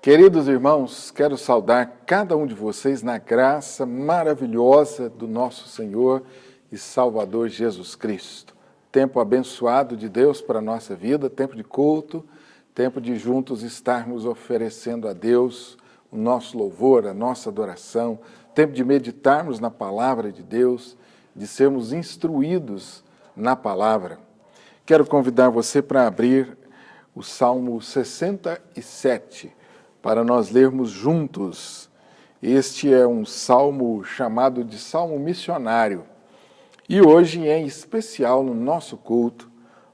Queridos irmãos, quero saudar cada um de vocês na graça maravilhosa do nosso Senhor e Salvador Jesus Cristo. Tempo abençoado de Deus para a nossa vida, tempo de culto, tempo de juntos estarmos oferecendo a Deus o nosso louvor, a nossa adoração, tempo de meditarmos na palavra de Deus, de sermos instruídos na palavra. Quero convidar você para abrir o Salmo 67, para nós lermos juntos. Este é um salmo chamado de Salmo Missionário. E hoje, em especial, no nosso culto,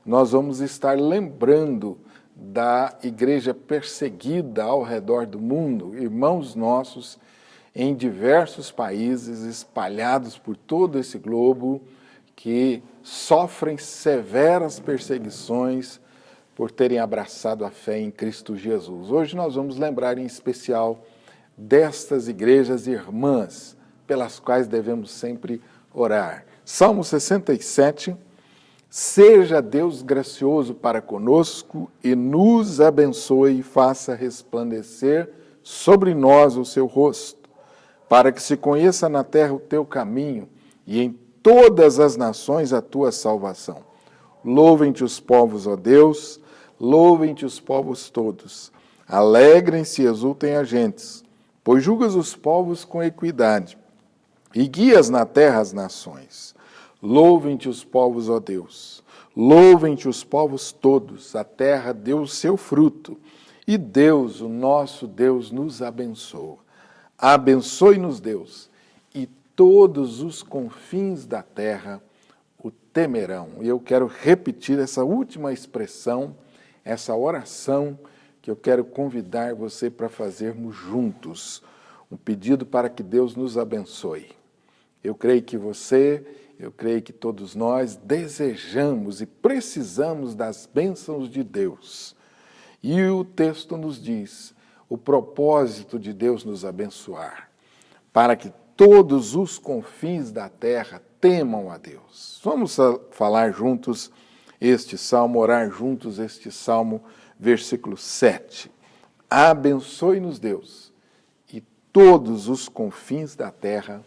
nós vamos estar lembrando da igreja perseguida ao redor do mundo, irmãos nossos em diversos países, espalhados por todo esse globo, que sofrem severas perseguições por terem abraçado a fé em Cristo Jesus. Hoje nós vamos lembrar em especial destas igrejas irmãs, pelas quais devemos sempre orar. Salmo 67, seja Deus gracioso para conosco e nos abençoe e faça resplandecer sobre nós o seu rosto, para que se conheça na terra o teu caminho e em todas as nações a tua salvação. Louvem-te os povos, ó Deus, louvem-te os povos todos. Alegrem-se e exultem as gentes, pois julgas os povos com equidade e guias na terra as nações. Louvem-te os povos, ó Deus, louvem-te os povos todos. A terra deu o seu fruto e Deus, o nosso Deus, nos abençoa. Abençoe-nos, Deus, e todos os confins da terra o temerão. E eu quero repetir essa última expressão, essa oração que eu quero convidar você para fazermos juntos. Um pedido para que Deus nos abençoe. Eu creio que eu creio que todos nós desejamos e precisamos das bênçãos de Deus. E o texto nos diz o propósito de Deus nos abençoar, para que todos os confins da terra temam a Deus. Vamos falar juntos este salmo, orar juntos este salmo, versículo 7. Abençoe-nos, Deus, e todos os confins da terra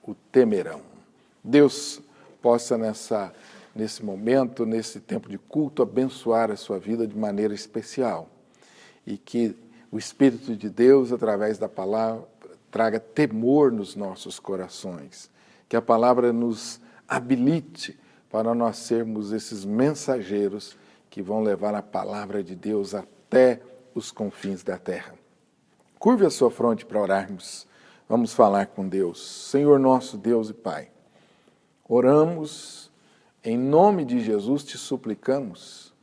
o temerão. Deus possa nesse momento, nesse tempo de culto, abençoar a sua vida de maneira especial. E que o Espírito de Deus, através da palavra, traga temor nos nossos corações. Que a palavra nos habilite para nós sermos esses mensageiros que vão levar a palavra de Deus até os confins da terra. Curve a sua fronte para orarmos. Vamos falar com Deus. Senhor nosso Deus e Pai, oramos, em nome de Jesus te suplicamos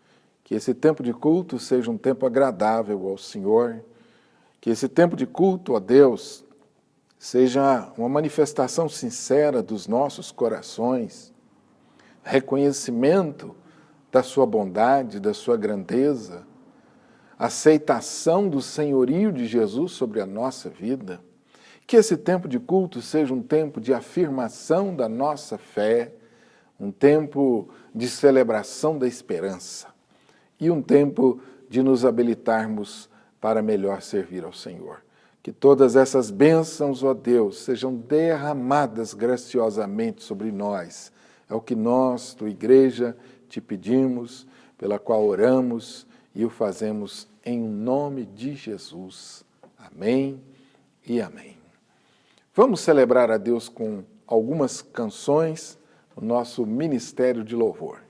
que esse tempo de culto seja um tempo agradável ao Senhor, que esse tempo de culto a Deus seja uma manifestação sincera dos nossos corações, reconhecimento da sua bondade, da sua grandeza, aceitação do senhorio de Jesus sobre a nossa vida. Que esse tempo de culto seja um tempo de afirmação da nossa fé, um tempo de celebração da esperança e um tempo de nos habilitarmos para melhor servir ao Senhor. Que todas essas bênçãos, ó Deus, sejam derramadas graciosamente sobre nós. É o que nós, tua igreja, te pedimos, pela qual oramos e o fazemos em nome de Jesus. Amém e amém. Vamos celebrar a Deus com algumas canções, o nosso ministério de louvor.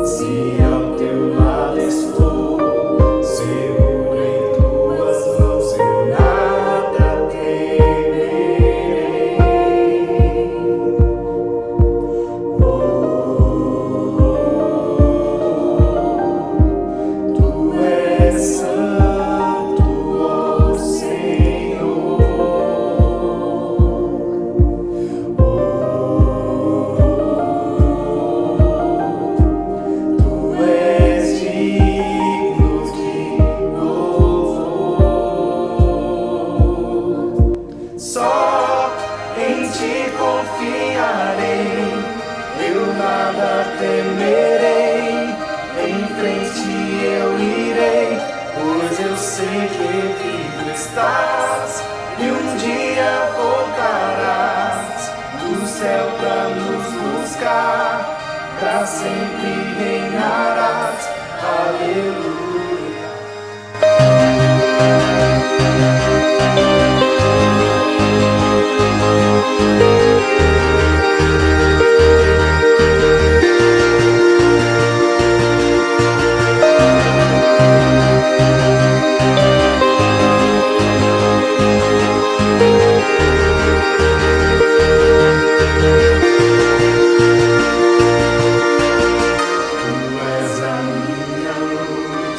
Se ao teu Só em ti confiarei, eu nada temerei, em frente eu irei, pois eu sei que vivo estás, e um dia voltarás do céu pra nos buscar, pra sempre reinarás, aleluia. Tu és a minha luz,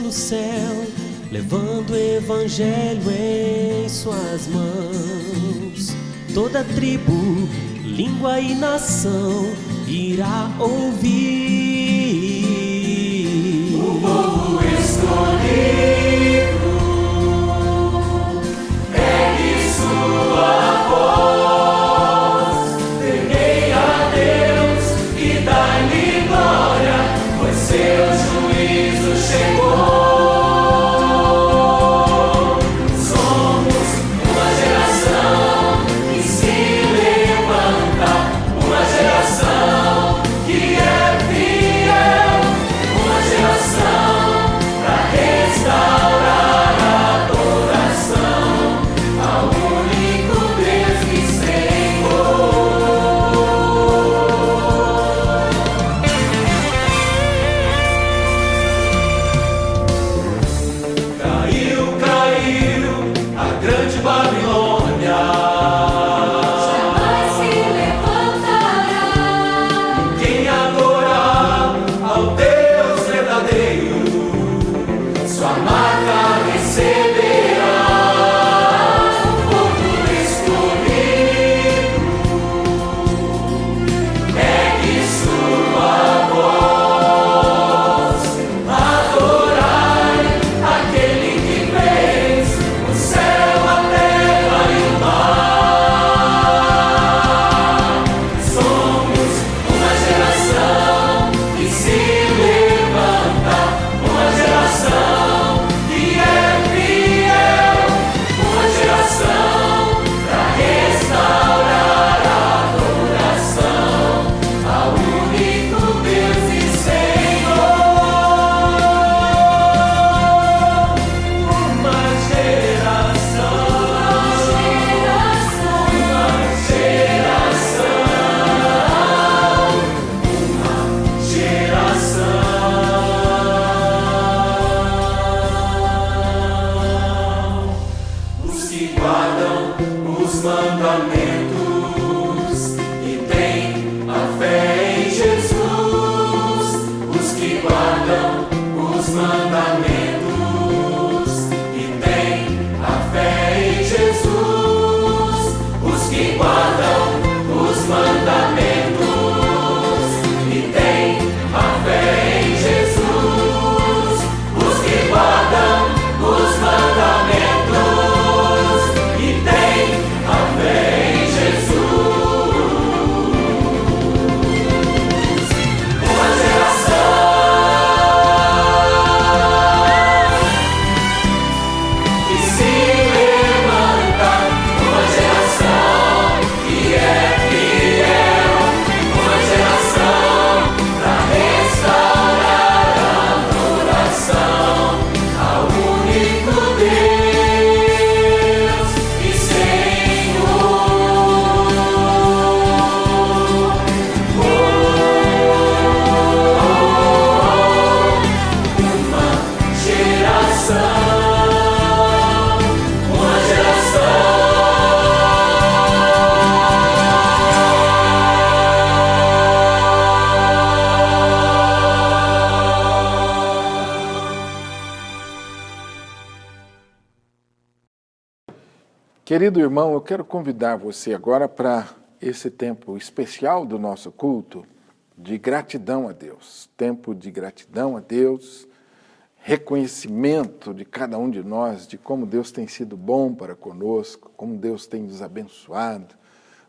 pelo céu, levando o evangelho em suas mãos. Toda tribo, língua e nação irá ouvir. O povo escolhido pegue sua voz, temei a Deus e dai-lhe glória, pois seu juízo chegou. Somos uma geração que se levanta, uma geração que é fiel, uma geração pra restaurar a adoração ao único Deus e Senhor. Caiu a grande Babilônia. Jamais se levantará. Quem adorar ao Deus verdadeiro, sua marca receberá. O povo escolhido pegue sua voz, adorai aquele que fez o céu, a terra e o mar. Somos uma geração que se levanta, uma geração que é fiel, uma geração pra restaurar a adoração ao único Deus e Senhor. Uma geração, os que guardam os mandamentos e têm a fé em Jesus. Os que guardam os mandamentos e têm a fé em Jesus. Os que guardam os mandamentos e têm a fé em Jesus. Os que guardam os mandamentos e têm a fé em Jesus. Uma geração que se levanta, uma geração que é fiel, uma geração pra restaurar a adoração ao único Deus e Senhor. Uma Querido irmão, eu quero convidar você agora para esse tempo especial do nosso culto de gratidão a Deus. Tempo de gratidão a Deus, reconhecimento de cada um de nós, de como Deus tem sido bom para conosco, como Deus tem nos abençoado,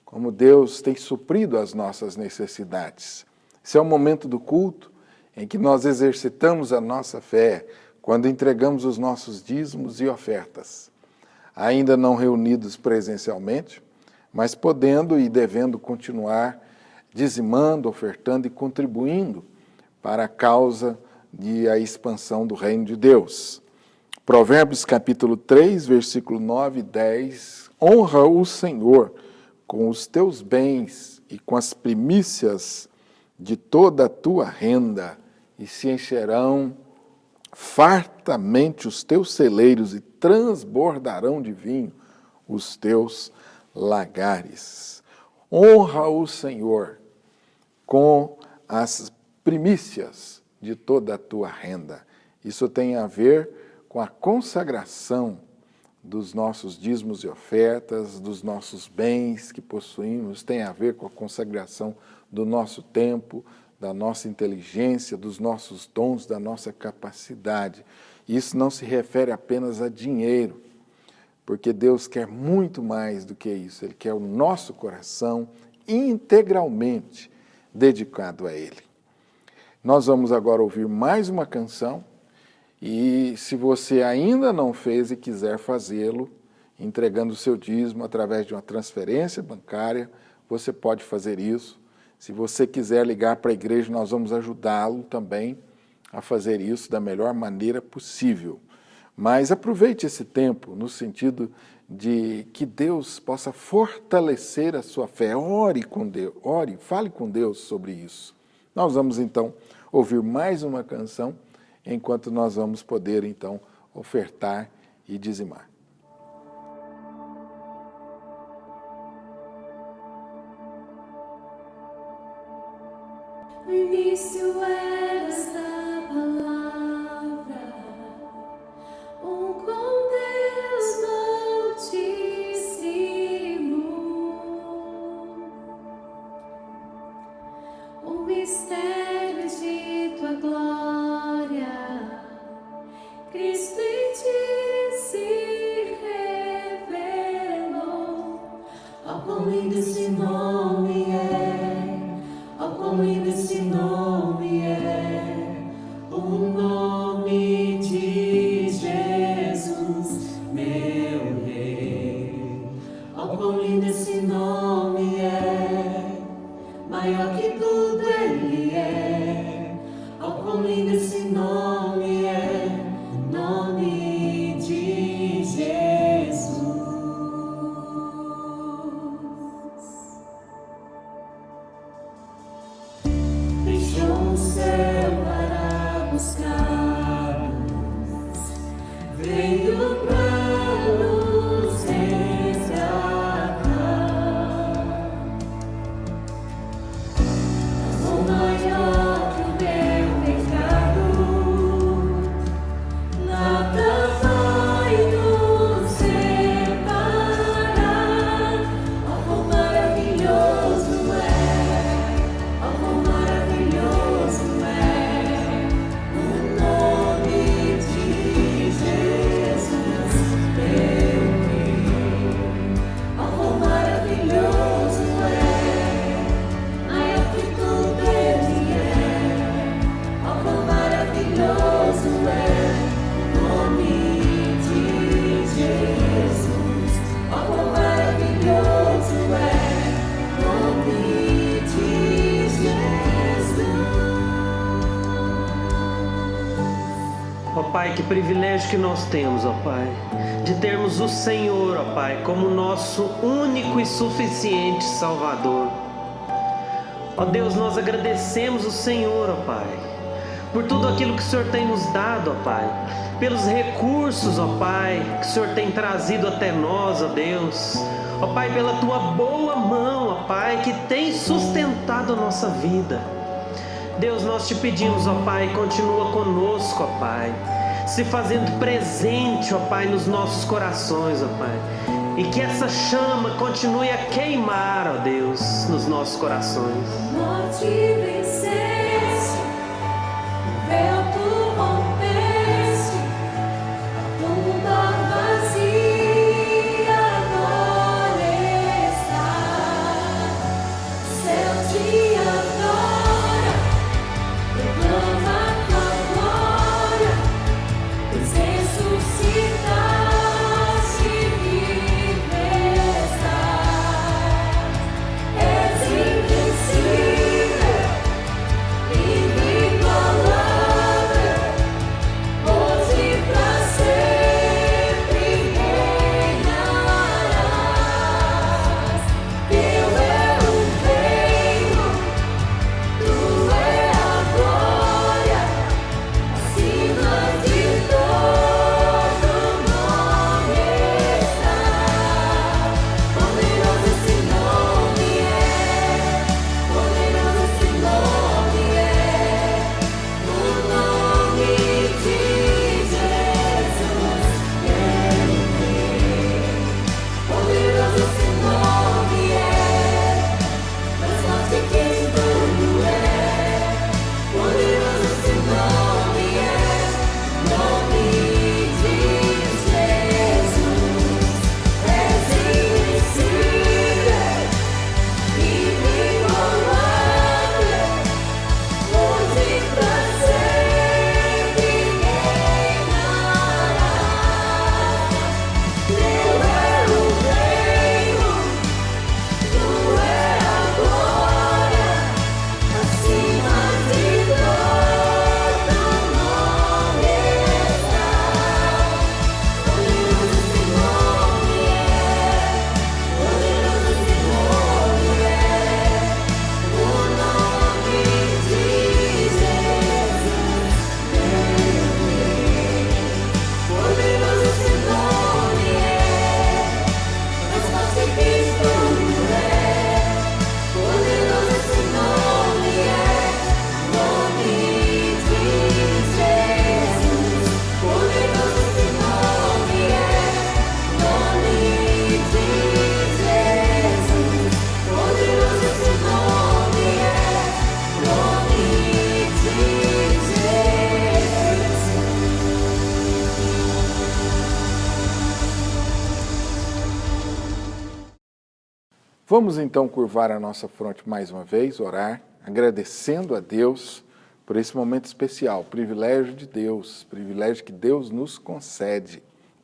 como Deus tem suprido as nossas necessidades. Esse é o momento do culto em que nós exercitamos a nossa fé, quando entregamos os nossos dízimos e ofertas. Ainda não reunidos presencialmente, mas podendo e devendo continuar dizimando, ofertando e contribuindo para a causa de a expansão do reino de Deus. Provérbios capítulo 3, versículo 9 e 10, honra o Senhor com os teus bens e com as primícias de toda a tua renda, e se encherão fartamente os teus celeiros e transbordarão de vinho os teus lagares. Honra o Senhor com as primícias de toda a tua renda, Isso tem a ver com a consagração dos nossos dízimos e ofertas, dos nossos bens que possuímos, tem a ver com a consagração do nosso tempo, da nossa inteligência, dos nossos dons, da nossa capacidade. Isso não se refere apenas a dinheiro, porque Deus quer muito mais do que isso. Ele quer o nosso coração integralmente dedicado a Ele. Nós vamos agora ouvir mais uma canção, e se você ainda não fez e quiser fazê-lo, entregando o seu dízimo através de uma transferência bancária, você pode fazer isso. Se você quiser ligar para a igreja, nós vamos ajudá-lo também a fazer isso da melhor maneira possível. Mas aproveite esse tempo no sentido de que Deus possa fortalecer a sua fé. Ore com Deus, ore, fale com Deus sobre isso. Nós vamos então ouvir mais uma canção, enquanto nós vamos poder então ofertar e dizimar. No início era esta palavra, com Deus Altíssimo, o mistério de tua glória, Cristo em ti se revelou. Oh, quão lindo esse nome é! Oh, quão lindo esse nome é, o nome de Jesus, meu Rei. Oh, quão lindo esse nome é, maior que tudo Ele é. Oh, quão lindo esse nome é, nome de Jesus. Deixou o céu para buscar-nos, veio para nos resgatar. O maior que o meu pecado, nada vai nos separar. Oh, quão maravilhoso é! Oh, quão maravilhoso é o nome de Jesus, meu Rei. Oh, quão maravilhoso é, maior que tudo Ele é. Oh, quão maravilhoso é o nome de Jesus. Oh, quão maravilhoso é o nome de Ó Pai, que privilégio que nós temos, ó Pai, de termos o Senhor, ó Pai, como nosso único e suficiente Salvador. Ó Deus, nós agradecemos o Senhor, ó Pai, por tudo aquilo que o Senhor tem nos dado, ó Pai, pelos recursos, ó Pai, que o Senhor tem trazido até nós, ó Deus. Ó Pai, pela Tua boa mão, ó Pai, que tem sustentado a nossa vida. Deus, nós te pedimos, ó Pai, continua conosco, ó Pai, se fazendo presente, ó Pai, nos nossos corações, ó Pai, e que essa chama continue a queimar, ó Deus, nos nossos corações. Morte venceste, véu tu rompeste, a tumba vazia agora está. O céu te adora, proclama tua glória, pois ressuscitaste vive estás. És invencível, Vamos então curvar a nossa fronte mais uma vez, orar, agradecendo a Deus por esse momento especial, privilégio de Deus, privilégio que Deus nos concede,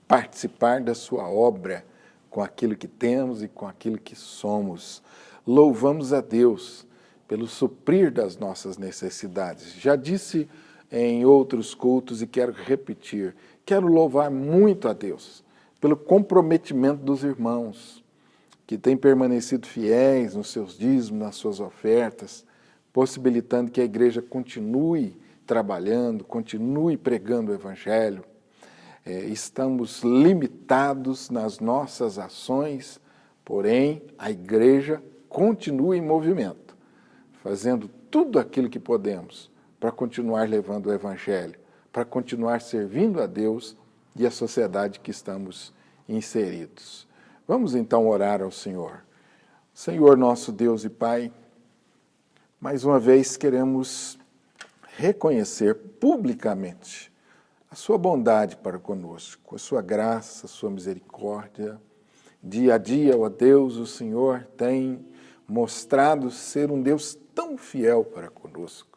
participar da sua obra com aquilo que temos e com aquilo que somos. Louvamos a Deus pelo suprir das nossas necessidades. Já disse em outros cultos e quero repetir, quero louvar muito a Deus pelo comprometimento dos irmãos que têm permanecido fiéis nos seus dízimos, nas suas ofertas, possibilitando que a igreja continue trabalhando, continue pregando o Evangelho. Estamos limitados nas nossas ações, porém a igreja continua em movimento, fazendo tudo aquilo que podemos para continuar levando o Evangelho, para continuar servindo a Deus e a sociedade que estamos inseridos. Vamos então orar ao Senhor. Senhor nosso Deus e Pai, mais uma vez queremos reconhecer publicamente a sua bondade para conosco, a sua graça, a sua misericórdia. Dia a dia, ó Deus, o Senhor tem mostrado ser um Deus tão fiel para conosco.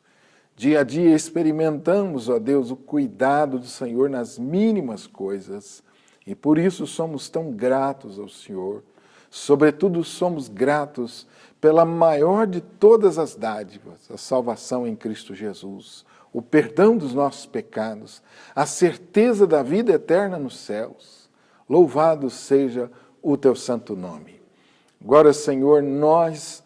Dia a dia experimentamos, ó Deus, o cuidado do Senhor nas mínimas coisas e por isso somos tão gratos ao Senhor. Sobretudo somos gratos pela maior de todas as dádivas, a salvação em Cristo Jesus, o perdão dos nossos pecados, a certeza da vida eterna nos céus. Louvado seja o teu santo nome. Agora, Senhor, nós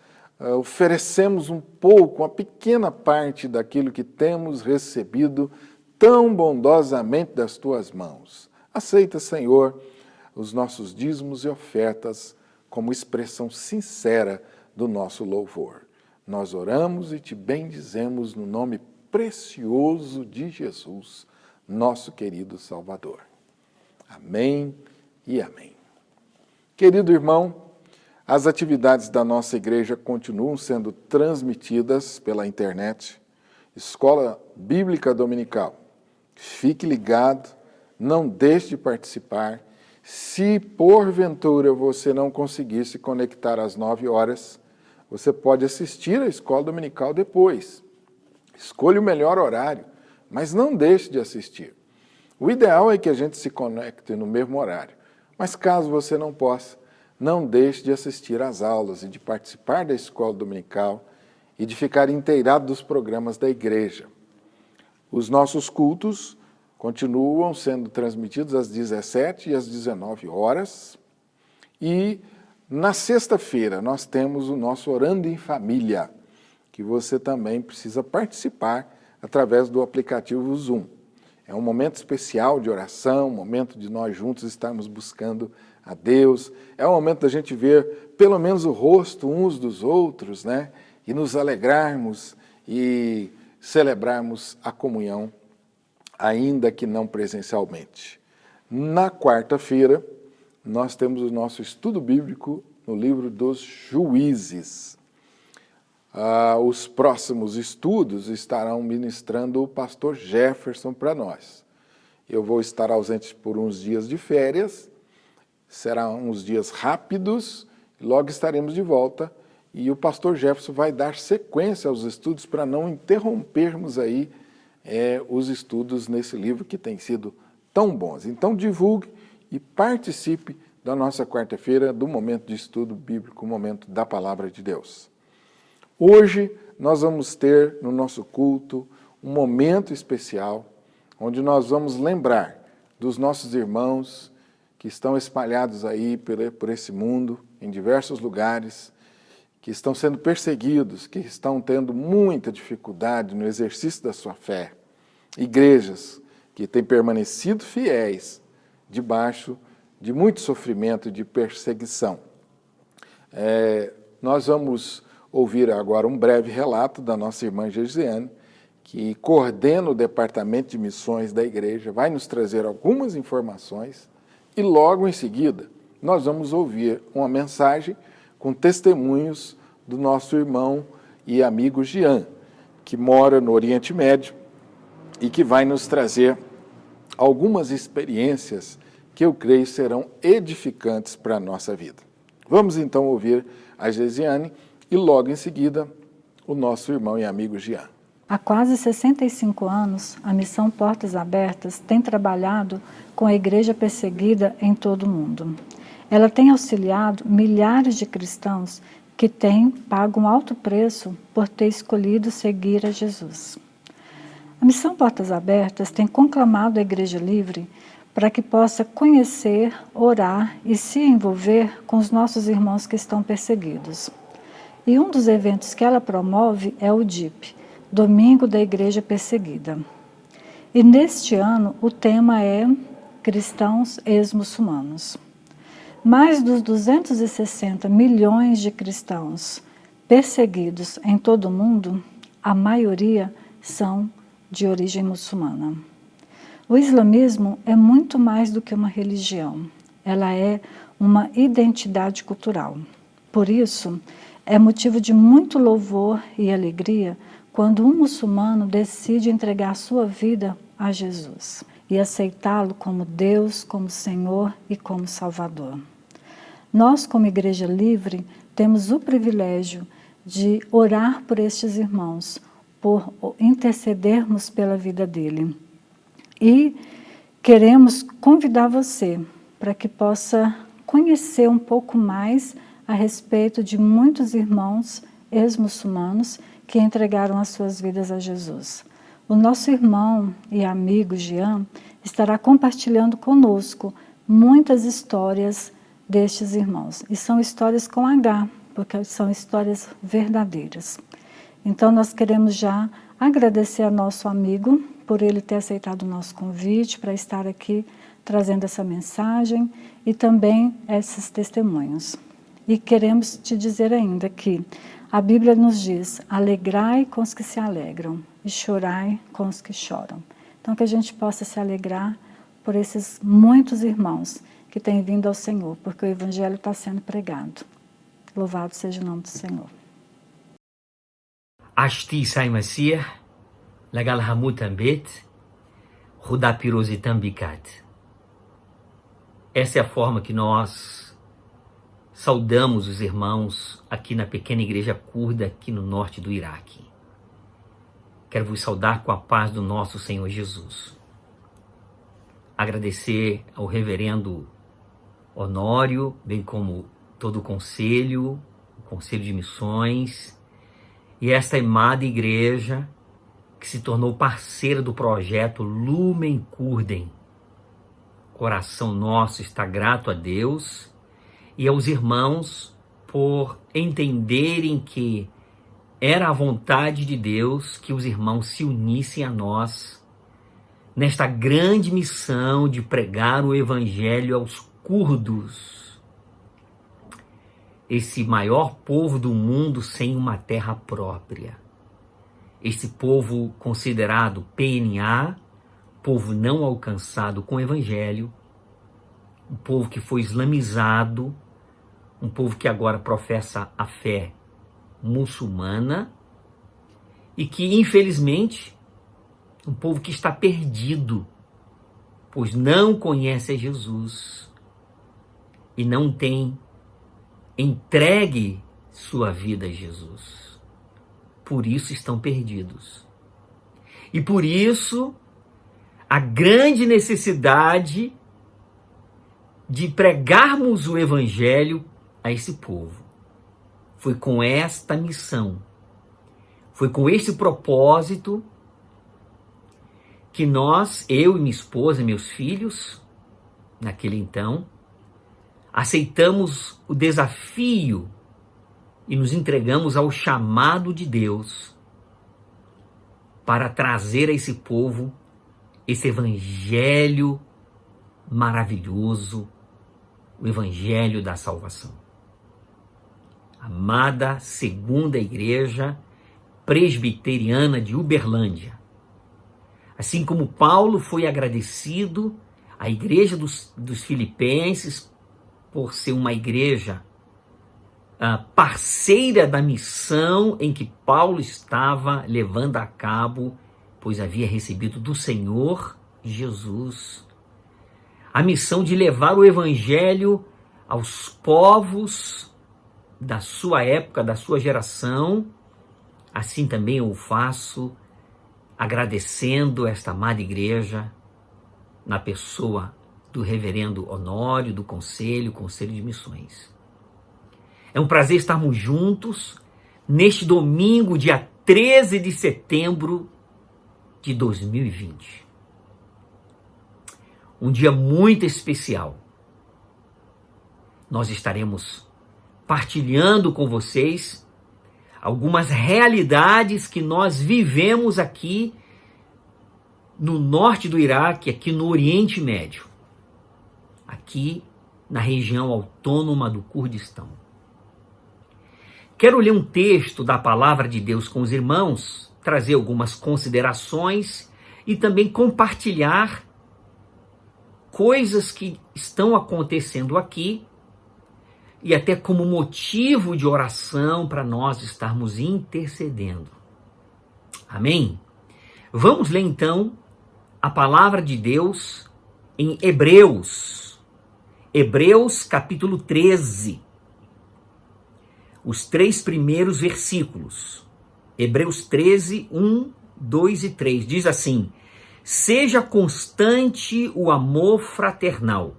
oferecemos um pouco, uma pequena parte daquilo que temos recebido tão bondosamente das tuas mãos. Aceita, Senhor, os nossos dízimos e ofertas como expressão sincera do nosso louvor. Nós oramos e te bendizemos no nome precioso de Jesus, nosso querido Salvador. Amém e amém. Querido irmão, as atividades da nossa igreja continuam sendo transmitidas pela internet. Escola Bíblica Dominical. Fique ligado, não deixe de participar. Se porventura você não conseguir se conectar às 9 horas, você pode assistir a Escola Dominical depois. Escolha o melhor horário, mas não deixe de assistir. O ideal é que a gente se conecte no mesmo horário, mas caso você não possa, não deixe de assistir às aulas e de participar da Escola Dominical e de ficar inteirado dos programas da igreja. Os nossos cultos continuam sendo transmitidos às 17 e às 19 horas. E na sexta-feira nós temos o nosso Orando em Família, que você também precisa participar através do aplicativo Zoom. É um momento especial de oração, um momento de nós juntos estarmos buscando a Deus. É um momento da gente ver pelo menos o rosto uns dos outros, né? E nos alegrarmos e celebrarmos a comunhão, ainda que não presencialmente. Na quarta-feira, nós temos o nosso estudo bíblico no livro dos Juízes. Os próximos estudos estarão ministrando o pastor Jefferson para nós. Eu vou estar ausente por uns dias de férias, serão uns dias rápidos, logo estaremos de volta, e o pastor Jefferson vai dar sequência aos estudos para não interrompermos aí os estudos nesse livro que tem sido tão bons. Então divulgue e participe da nossa quarta-feira, do momento de estudo bíblico, o momento da Palavra de Deus. Hoje nós vamos ter no nosso culto um momento especial, onde nós vamos lembrar dos nossos irmãos que estão espalhados aí por esse mundo, em diversos lugares, que estão sendo perseguidos, que estão tendo muita dificuldade no exercício da sua fé. Igrejas que têm permanecido fiéis debaixo de muito sofrimento e de perseguição. Nós vamos ouvir agora um breve relato da nossa irmã Geisiane, que coordena o departamento de missões da igreja, vai nos trazer algumas informações e logo em seguida nós vamos ouvir uma mensagem com testemunhos do nosso irmão e amigo Jean, que mora no Oriente Médio e que vai nos trazer algumas experiências que eu creio serão edificantes para a nossa vida. Vamos então ouvir a Gesiane e logo em seguida o nosso irmão e amigo Jean. Há quase 65 anos, a Missão Portas Abertas tem trabalhado com a igreja perseguida em todo o mundo. Ela tem auxiliado milhares de cristãos que têm pago um alto preço por ter escolhido seguir a Jesus. A Missão Portas Abertas tem conclamado a Igreja Livre para que possa conhecer, orar e se envolver com os nossos irmãos que estão perseguidos. E um dos eventos que ela promove é o DIP, Domingo da Igreja Perseguida. E neste ano o tema é Cristãos ex-muçulmanos. Mais dos 260 milhões de cristãos perseguidos em todo o mundo, a maioria são de origem muçulmana. O islamismo é muito mais do que uma religião. Ela é uma identidade cultural. Por isso, é motivo de muito louvor e alegria quando um muçulmano decide entregar sua vida a Jesus e aceitá-lo como Deus, como Senhor e como Salvador. Nós, como Igreja Livre, temos o privilégio de orar por estes irmãos, por intercedermos pela vida dele. E queremos convidar você para que possa conhecer um pouco mais a respeito de muitos irmãos ex-muçulmanos que entregaram as suas vidas a Jesus. O nosso irmão e amigo Jean estará compartilhando conosco muitas histórias destes irmãos. E são histórias com H, porque são histórias verdadeiras. Então nós queremos já agradecer a nosso amigo por ele ter aceitado o nosso convite para estar aqui trazendo essa mensagem e também esses testemunhos. E queremos te dizer ainda que a Bíblia nos diz: alegrai com os que se alegram e chorai com os que choram. Então que a gente possa se alegrar por esses muitos irmãos que têm vindo ao Senhor, porque o Evangelho está sendo pregado. Louvado seja o nome do Senhor. Ashti Sai Masir, Lagal Hamut Ambet, Rudapirosi Tambikat. Essa é a forma que nós saudamos os irmãos aqui na pequena igreja curda aqui no norte do Iraque. Quero vos saudar com a paz do nosso Senhor Jesus. Agradecer ao reverendo Honório, bem como todo o conselho de missões, e esta amada igreja que se tornou parceira do projeto Lumen Kurden. Coração nosso está grato a Deus e aos irmãos por entenderem que era a vontade de Deus que os irmãos se unissem a nós nesta grande missão de pregar o Evangelho aos curdos, esse maior povo do mundo sem uma terra própria. Esse povo considerado PNA, povo não alcançado com o Evangelho, um povo que foi islamizado, um povo que agora professa a fé muçulmana e que, infelizmente, um povo que está perdido, pois não conhece a Jesus e não tem entregue sua vida a Jesus. Por isso estão perdidos. E por isso a grande necessidade de pregarmos o Evangelho a esse povo. Foi com esta missão, foi com esse propósito que nós, eu e minha esposa, meus filhos, naquele então, aceitamos o desafio e nos entregamos ao chamado de Deus para trazer a esse povo esse Evangelho maravilhoso, o Evangelho da salvação. Amada Segunda Igreja Presbiteriana de Uberlândia. Assim como Paulo foi agradecido à igreja dos Filipenses por ser uma igreja parceira da missão em que Paulo estava levando a cabo, pois havia recebido do Senhor Jesus a missão de levar o Evangelho aos povos da sua época, da sua geração, assim também eu o faço, agradecendo esta amada igreja, na pessoa do reverendo Honório, do Conselho de Missões. É um prazer estarmos juntos neste domingo, dia 13 de setembro de 2020. Um dia muito especial. Nós estaremos partilhando com vocês algumas realidades que nós vivemos aqui no norte do Iraque, aqui no Oriente Médio, aqui na região autônoma do Kurdistão. Quero ler um texto da Palavra de Deus com os irmãos, trazer algumas considerações e também compartilhar coisas que estão acontecendo aqui e até como motivo de oração para nós estarmos intercedendo. Amém? Vamos ler então a Palavra de Deus em Hebreus capítulo 13, os 3 primeiros versículos. Hebreus 13, 1, 2 e 3, diz assim: seja constante o amor fraternal,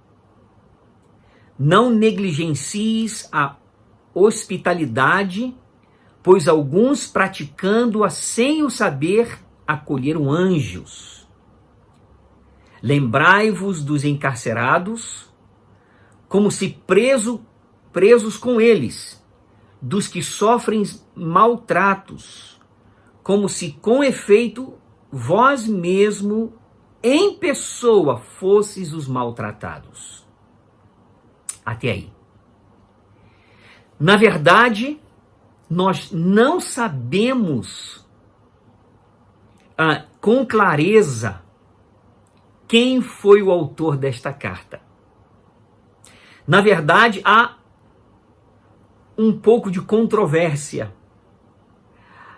não negligencies a hospitalidade, pois alguns praticando-a sem o saber acolheram anjos. Lembrai-vos dos encarcerados, como se presos com eles, dos que sofrem maltratos, como se com efeito vós mesmo em pessoa fosses os maltratados. Até aí. Na verdade, nós não sabemos com clareza quem foi o autor desta carta. Na verdade, há um pouco de controvérsia.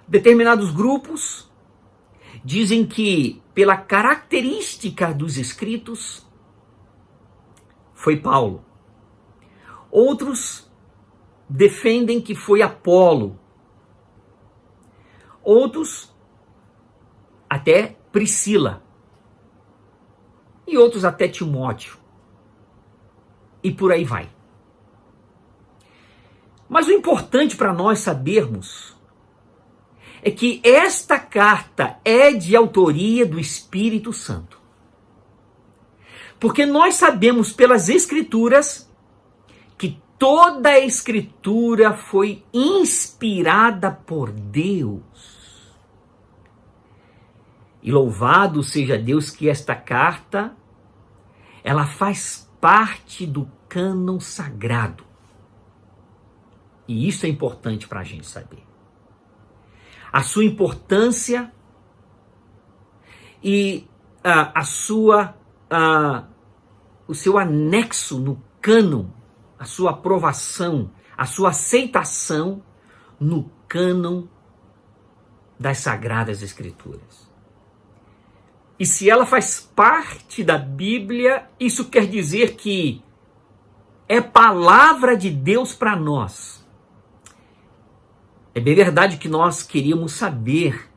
Determinados grupos dizem que, pela característica dos escritos, foi Paulo. Outros defendem que foi Apolo. Outros, até Priscila. E outros até Timóteo. E por aí vai. Mas o importante para nós sabermos é que esta carta é de autoria do Espírito Santo. Porque nós sabemos pelas Escrituras que toda a Escritura foi inspirada por Deus. E louvado seja Deus que esta carta, ela faz parte do cânon sagrado. E isso é importante para a gente saber. A sua importância e o seu anexo no cânon, a sua aprovação, a sua aceitação no cânon das Sagradas Escrituras. E se ela faz parte da Bíblia, isso quer dizer que é palavra de Deus para nós. É bem verdade que nós queríamos saber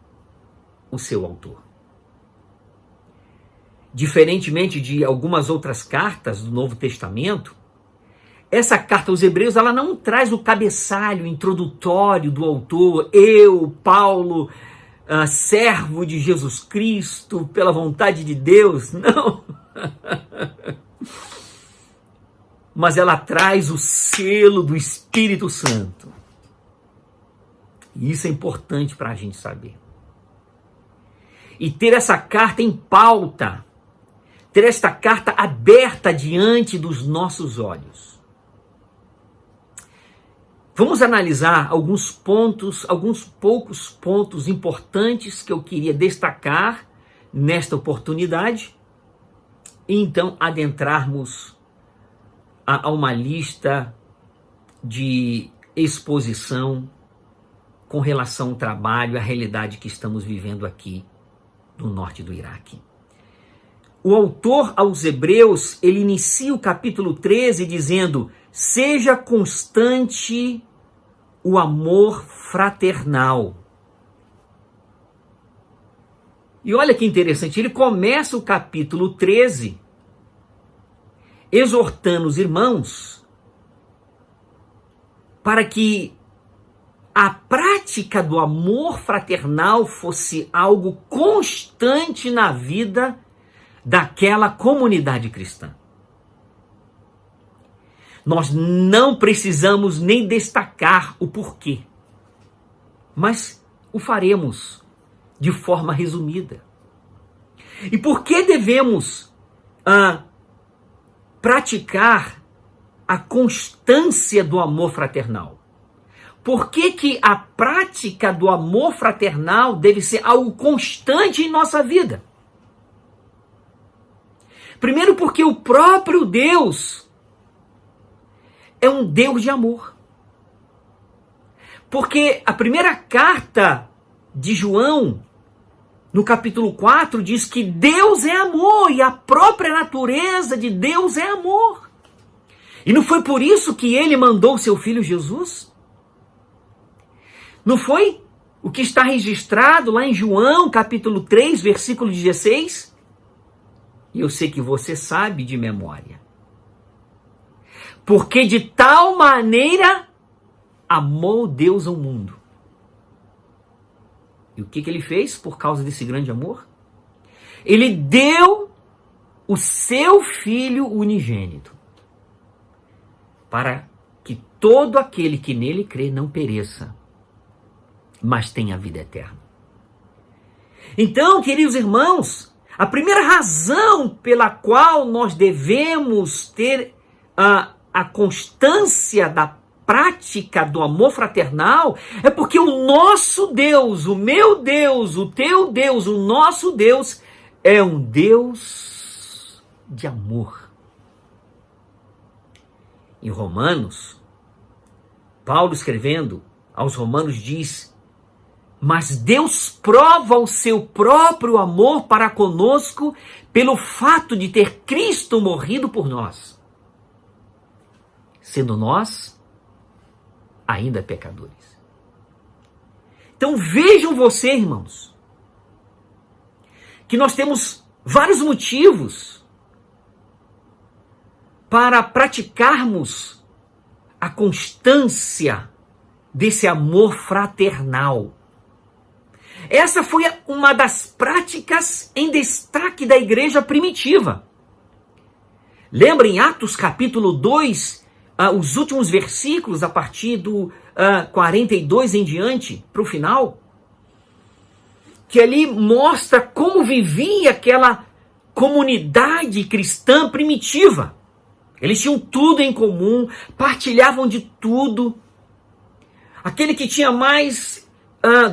o seu autor. Diferentemente de algumas outras cartas do Novo Testamento, essa carta aos Hebreus, ela não traz o cabeçalho introdutório do autor, eu, Paulo, servo de Jesus Cristo, pela vontade de Deus, não. Mas ela traz o selo do Espírito Santo. E isso é importante para a gente saber. E ter essa carta em pauta, ter esta carta aberta diante dos nossos olhos. Vamos analisar alguns poucos pontos importantes que eu queria destacar nesta oportunidade e então adentrarmos a uma lista de exposição com relação ao trabalho, à realidade que estamos vivendo aqui no norte do Iraque. o autor aos Hebreus, ele inicia o capítulo 13 dizendo: seja constante o amor fraternal. E olha que interessante, ele começa o capítulo 13 exortando os irmãos para que a prática do amor fraternal fosse algo constante na vida daquela comunidade cristã. Nós não precisamos nem destacar o porquê, mas o faremos de forma resumida. E por que devemos praticar a constância do amor fraternal? Por que a prática do amor fraternal deve ser algo constante em nossa vida? Primeiro, porque o próprio Deus é um Deus de amor. Porque a primeira carta de João, no capítulo 4, diz que Deus é amor e a própria natureza de Deus é amor. E não foi por isso que ele mandou seu filho Jesus? Não foi o que está registrado lá em João, capítulo 3, versículo 16? E eu sei que você sabe de memória. Porque de tal maneira amou Deus ao mundo. E o que ele fez por causa desse grande amor? Ele deu o seu Filho unigênito, para que todo aquele que nele crê não pereça, mas tenha vida eterna. Então, queridos irmãos, a primeira razão pela qual nós devemos ter a constância da prática do amor fraternal é porque o nosso Deus, o meu Deus, o teu Deus, o nosso Deus é um Deus de amor. Em Romanos, Paulo escrevendo aos Romanos diz: mas Deus prova o seu próprio amor para conosco pelo fato de ter Cristo morrido por nós, sendo nós ainda pecadores. Então vejam vocês, irmãos, que nós temos vários motivos para praticarmos a constância desse amor fraternal. Essa foi uma das práticas em destaque da igreja primitiva. Lembra em Atos capítulo 2, os últimos versículos, a partir do 42 em diante, para o final, que ali mostra como vivia aquela comunidade cristã primitiva. Eles tinham tudo em comum, partilhavam de tudo. Aquele que tinha mais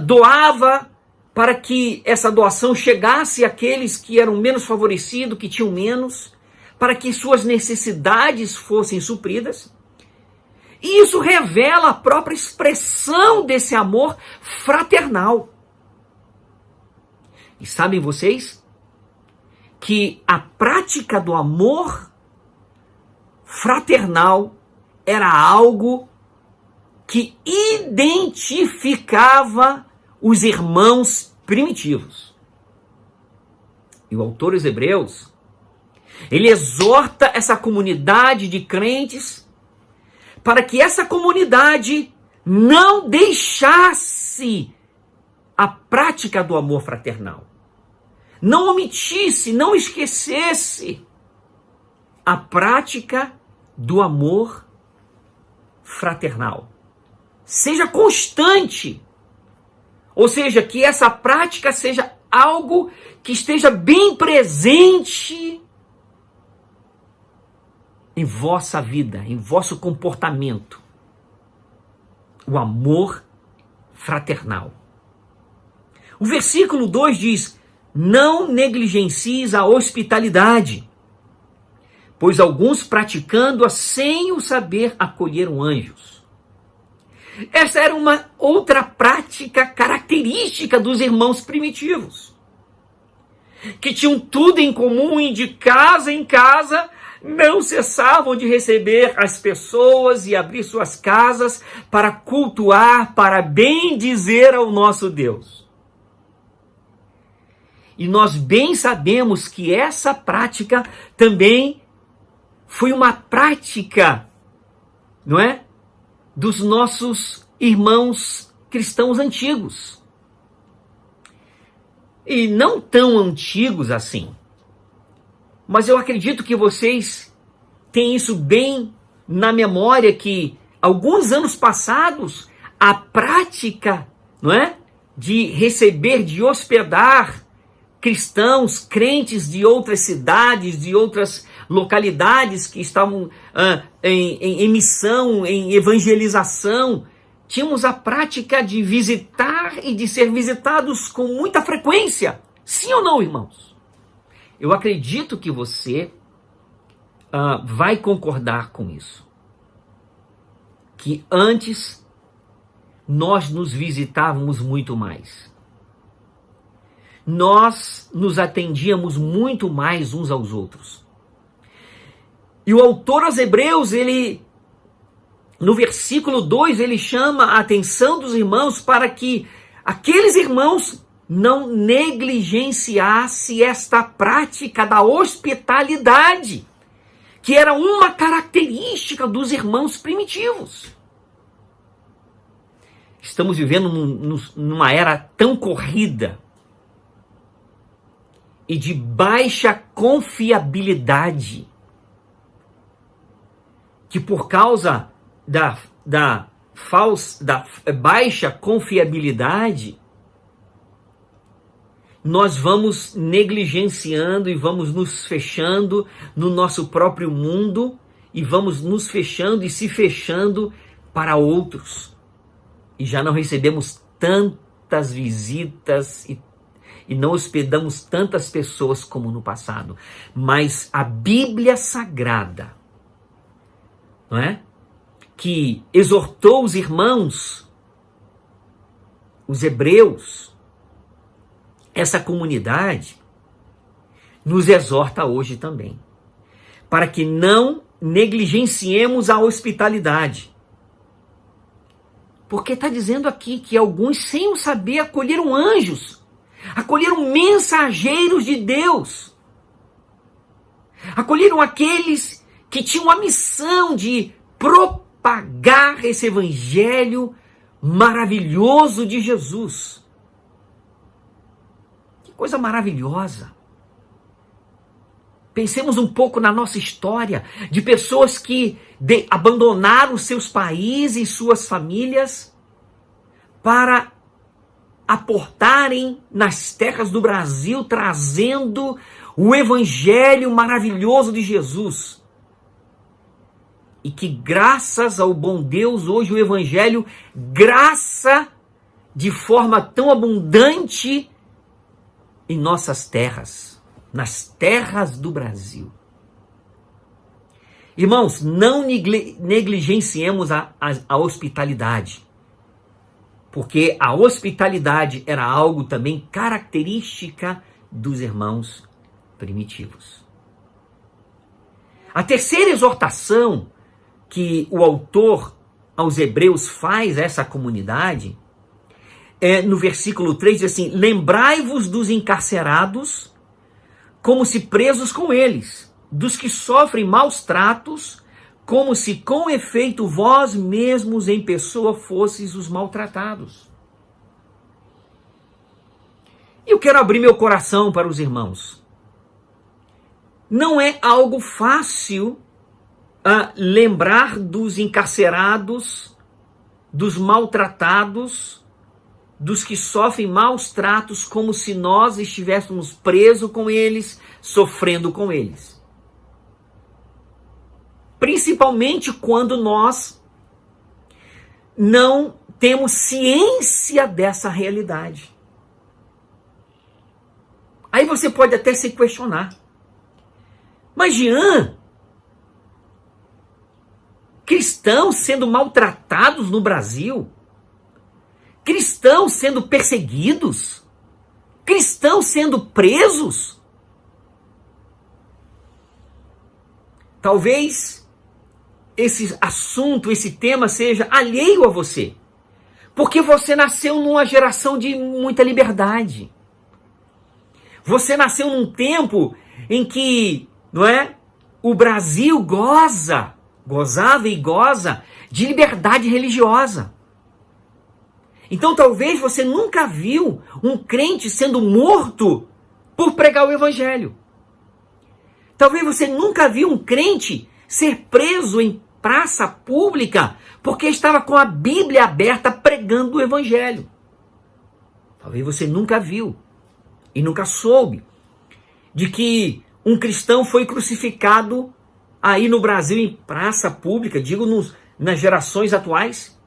doava para que essa doação chegasse àqueles que eram menos favorecidos, que tinham menos, para que suas necessidades fossem supridas. E isso revela a própria expressão desse amor fraternal. E sabem vocês que a prática do amor fraternal era algo que identificava os irmãos primitivos. E o autor dos Hebreus, ele exorta essa comunidade de crentes para que essa comunidade não deixasse a prática do amor fraternal, não omitisse, não esquecesse a prática do amor fraternal. Seja constante, ou seja, que essa prática seja algo que esteja bem presente em vossa vida, em vosso comportamento. O amor fraternal. O versículo 2 diz: não negligencies a hospitalidade, pois alguns praticando-a sem o saber acolheram anjos. Essa era uma outra prática característica dos irmãos primitivos. que tinham tudo em comum e de casa em casa não cessavam de receber as pessoas e abrir suas casas para cultuar, para bendizer ao nosso Deus. E nós bem sabemos que essa prática também foi uma prática, não é? Dos nossos irmãos cristãos antigos. E não tão antigos assim. Mas eu acredito que vocês têm isso bem na memória, que alguns anos passados, a prática, não é? De receber, de hospedar cristãos, crentes de outras cidades, de outras localidades que estavam em missão, em evangelização. Tínhamos a prática de visitar e de ser visitados com muita frequência. Sim ou não, irmãos? Eu acredito que você vai concordar com isso. Que antes nós nos visitávamos muito mais. Nós nos atendíamos muito mais uns aos outros. E o autor aos Hebreus, ele, no versículo 2, ele chama a atenção dos irmãos para que aqueles irmãos não negligenciassem esta prática da hospitalidade, que era uma característica dos irmãos primitivos. Estamos vivendo numa era tão corrida e de baixa confiabilidade, que por causa da baixa confiabilidade, nós vamos negligenciando e vamos nos fechando no nosso próprio mundo e vamos nos fechando e se fechando para outros. E já não recebemos tantas visitas e não hospedamos tantas pessoas como no passado. Mas a Bíblia Sagrada, não é? Que exortou os irmãos, os hebreus, essa comunidade, nos exorta hoje também, para que não negligenciemos a hospitalidade. Porque está dizendo aqui que alguns, sem o saber, acolheram anjos, acolheram mensageiros de Deus, acolheram aqueles que tinham a missão de propagar esse evangelho maravilhoso de Jesus. Que coisa maravilhosa! Pensemos um pouco na nossa história de pessoas que abandonaram seus países, suas famílias, para aportarem nas terras do Brasil, trazendo o evangelho maravilhoso de Jesus. E que graças ao bom Deus, hoje o evangelho graça de forma tão abundante em nossas terras, nas terras do Brasil. Irmãos, não negligenciemos a hospitalidade, porque a hospitalidade era algo também característica dos irmãos primitivos. A terceira exortação que o autor aos Hebreus faz a essa comunidade no versículo 3, diz assim: lembrai-vos dos encarcerados como se presos com eles, dos que sofrem maus tratos, como se com efeito vós mesmos em pessoa fosseis os maltratados. Eu quero abrir meu coração para os irmãos. Não é algo fácil lembrar dos encarcerados, dos maltratados, dos que sofrem maus tratos, como se nós estivéssemos presos com eles, sofrendo com eles. Principalmente quando nós não temos ciência dessa realidade. Aí você pode até se questionar. Mas Jean, cristãos sendo maltratados no Brasil? Cristãos sendo perseguidos? cristãos sendo presos. Talvez esse assunto, esse tema seja alheio a você, porque você nasceu numa geração de muita liberdade. Você nasceu num tempo em que, não é, o Brasil gozava e goza de liberdade religiosa. Então talvez você nunca viu um crente sendo morto por pregar o evangelho. Talvez você nunca viu um crente ser preso em praça pública porque estava com a Bíblia aberta pregando o evangelho. Talvez você nunca viu e nunca soube de que um cristão foi crucificado aí no Brasil em praça pública, digo nas gerações atuais.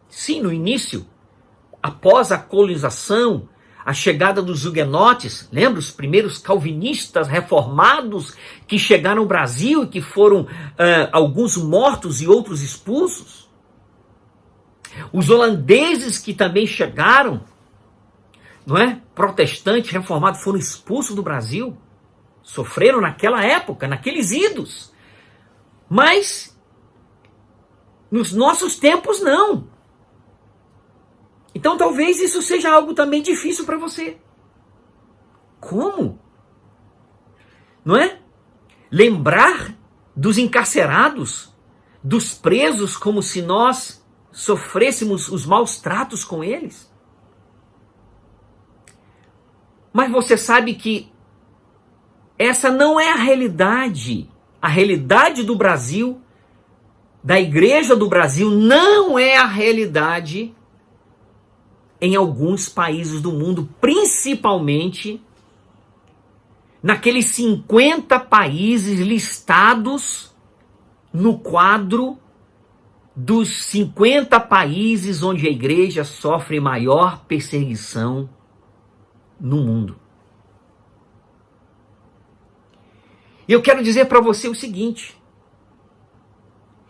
Sim, no início, após a colonização, a chegada dos huguenotes, lembra os primeiros calvinistas reformados que chegaram ao Brasil e que foram alguns mortos e outros expulsos? Os holandeses que também chegaram, não é? Protestantes reformados, foram expulsos do Brasil, sofreram naquela época, naqueles idos. Mas nos nossos tempos não. Então talvez isso seja algo também difícil para você. Como? Não é? Lembrar dos encarcerados, dos presos, como se nós sofrêssemos os maus tratos com eles. Mas você sabe que essa não é a realidade. A realidade do Brasil, da Igreja do Brasil, não é a realidade em alguns países do mundo, principalmente naqueles 50 países listados no quadro dos 50 países onde a igreja sofre maior perseguição no mundo. E eu quero dizer para você o seguinte,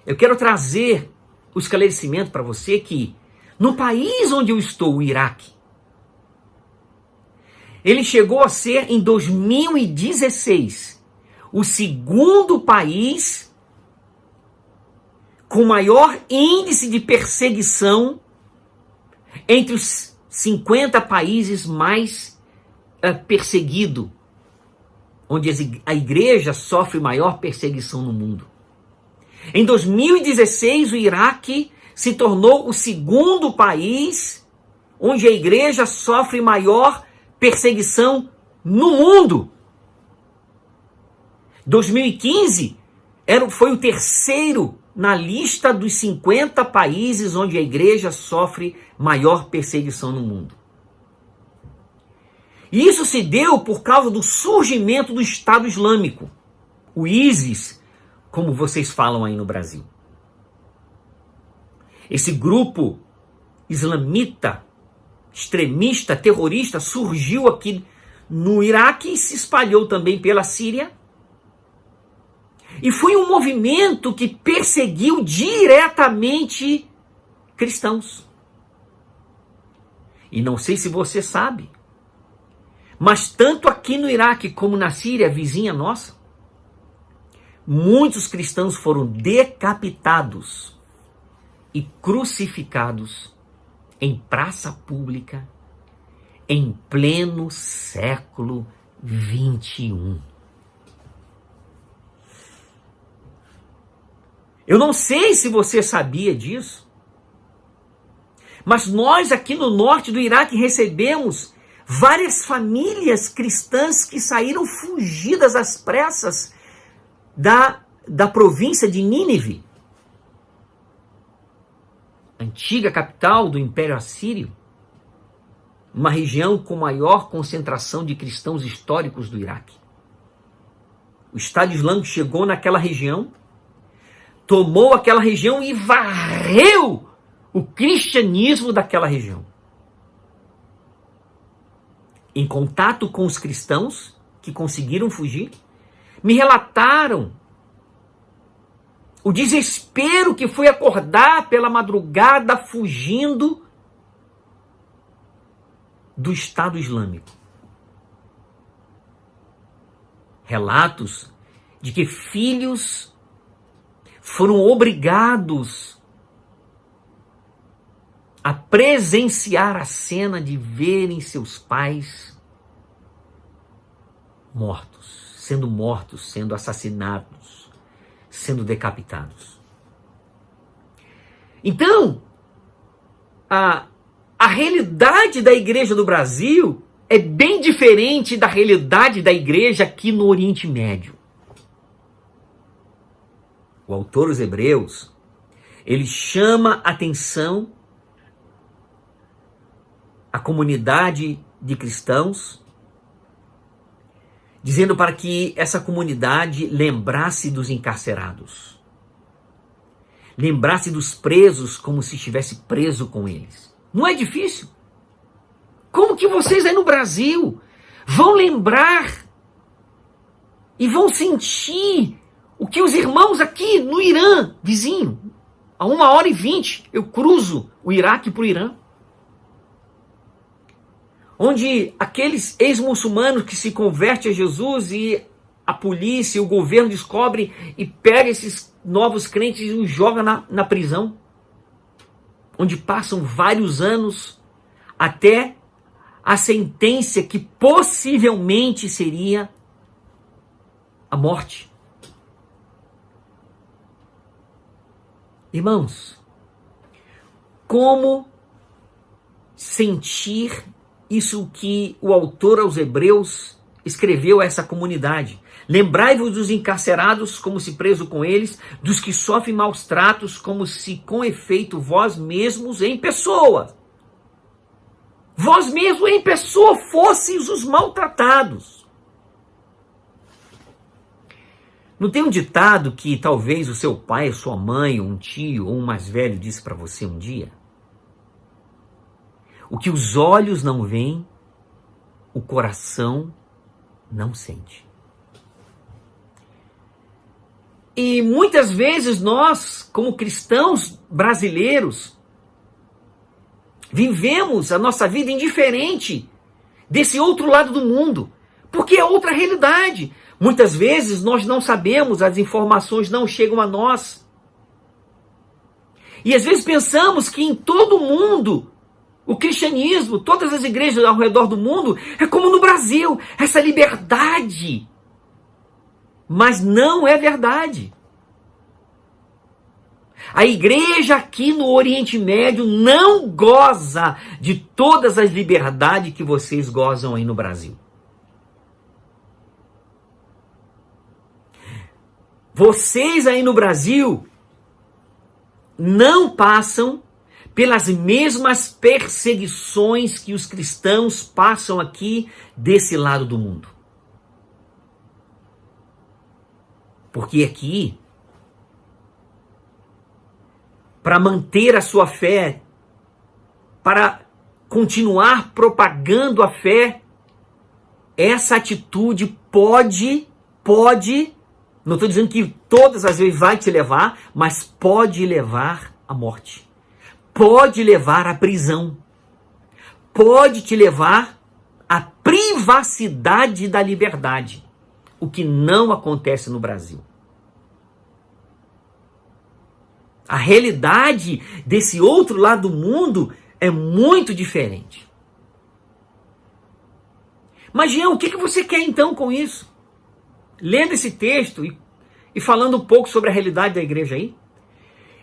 eu quero trazer o esclarecimento para você que no país onde eu estou, o Iraque, ele chegou a ser, em 2016, o segundo país com maior índice de perseguição entre os 50 países mais perseguidos, onde a igreja sofre maior perseguição no mundo. Em 2016, o Iraque se tornou o segundo país onde a igreja sofre maior perseguição no mundo. 2015 foi o terceiro na lista dos 50 países onde a igreja sofre maior perseguição no mundo. E isso se deu por causa do surgimento do Estado Islâmico, o ISIS, como vocês falam aí no Brasil. Esse grupo islamita, extremista, terrorista, surgiu aqui no Iraque e se espalhou também pela Síria. E foi um movimento que perseguiu diretamente cristãos. E não sei se você sabe, mas tanto aqui no Iraque como na Síria, vizinha nossa, muitos cristãos foram decapitados e crucificados em praça pública em pleno século 21. Eu não sei se você sabia disso, mas nós aqui no norte do Iraque recebemos várias famílias cristãs que saíram fugidas às pressas da província de Nínive, antiga capital do Império Assírio, uma região com maior concentração de cristãos históricos do Iraque. O Estado Islâmico chegou naquela região, tomou aquela região e varreu o cristianismo daquela região. Em contato com os cristãos que conseguiram fugir, me relataram o desespero que foi acordar pela madrugada fugindo do Estado Islâmico. Relatos de que filhos foram obrigados a presenciar a cena de verem seus pais mortos, sendo assassinados, sendo decapitados. Então, a realidade da igreja do Brasil é bem diferente da realidade da igreja aqui no Oriente Médio. O autor aos Hebreus, ele chama atenção à comunidade de cristãos, dizendo para que essa comunidade lembrasse dos encarcerados, lembrasse dos presos como se estivesse preso com eles. Não é difícil? Como que vocês aí no Brasil vão lembrar e vão sentir o que os irmãos aqui no Irã, vizinho, a 1h20 eu cruzo o Iraque para o Irã, onde aqueles ex-muçulmanos que se convertem a Jesus e a polícia, o governo descobre e pega esses novos crentes e os joga na prisão, onde passam vários anos até a sentença que possivelmente seria a morte. Irmãos, como sentir isso que o autor aos Hebreus escreveu a essa comunidade? Lembrai-vos dos encarcerados como se preso com eles, dos que sofrem maus tratos como se com efeito vós mesmos em pessoa fosseis os maltratados. Não tem um ditado que talvez o seu pai, a sua mãe, ou um tio, ou um mais velho disse para você um dia? O que os olhos não veem, o coração não sente. E muitas vezes nós, como cristãos brasileiros, vivemos a nossa vida indiferente desse outro lado do mundo, porque é outra realidade. Muitas vezes nós não sabemos, as informações não chegam a nós. E às vezes pensamos que em todo o mundo, o cristianismo, todas as igrejas ao redor do mundo, é como no Brasil, essa liberdade. Mas não é verdade. A igreja aqui no Oriente Médio não goza de todas as liberdades que vocês gozam aí no Brasil. Vocês aí no Brasil não passam pelas mesmas perseguições que os cristãos passam aqui desse lado do mundo. Porque aqui, para manter a sua fé, para continuar propagando a fé, essa atitude pode, não estou dizendo que todas as vezes vai te levar, mas pode levar à morte. Pode levar à prisão. Pode te levar à privacidade da liberdade. O que não acontece no Brasil. A realidade desse outro lado do mundo é muito diferente. Mas, Jean, o que você quer então com isso? Lendo esse texto e falando um pouco sobre a realidade da igreja aí,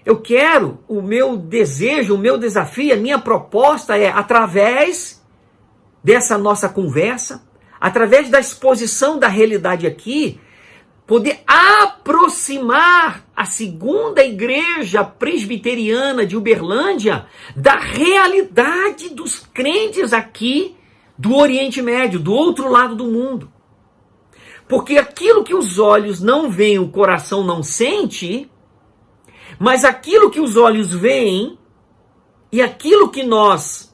eu quero, o meu desejo, o meu desafio, a minha proposta é, através dessa nossa conversa, através da exposição da realidade aqui, poder aproximar a segunda igreja presbiteriana de Uberlândia da realidade dos crentes aqui do Oriente Médio, do outro lado do mundo. Porque aquilo que os olhos não veem, o coração não sente, mas aquilo que os olhos veem e aquilo que nós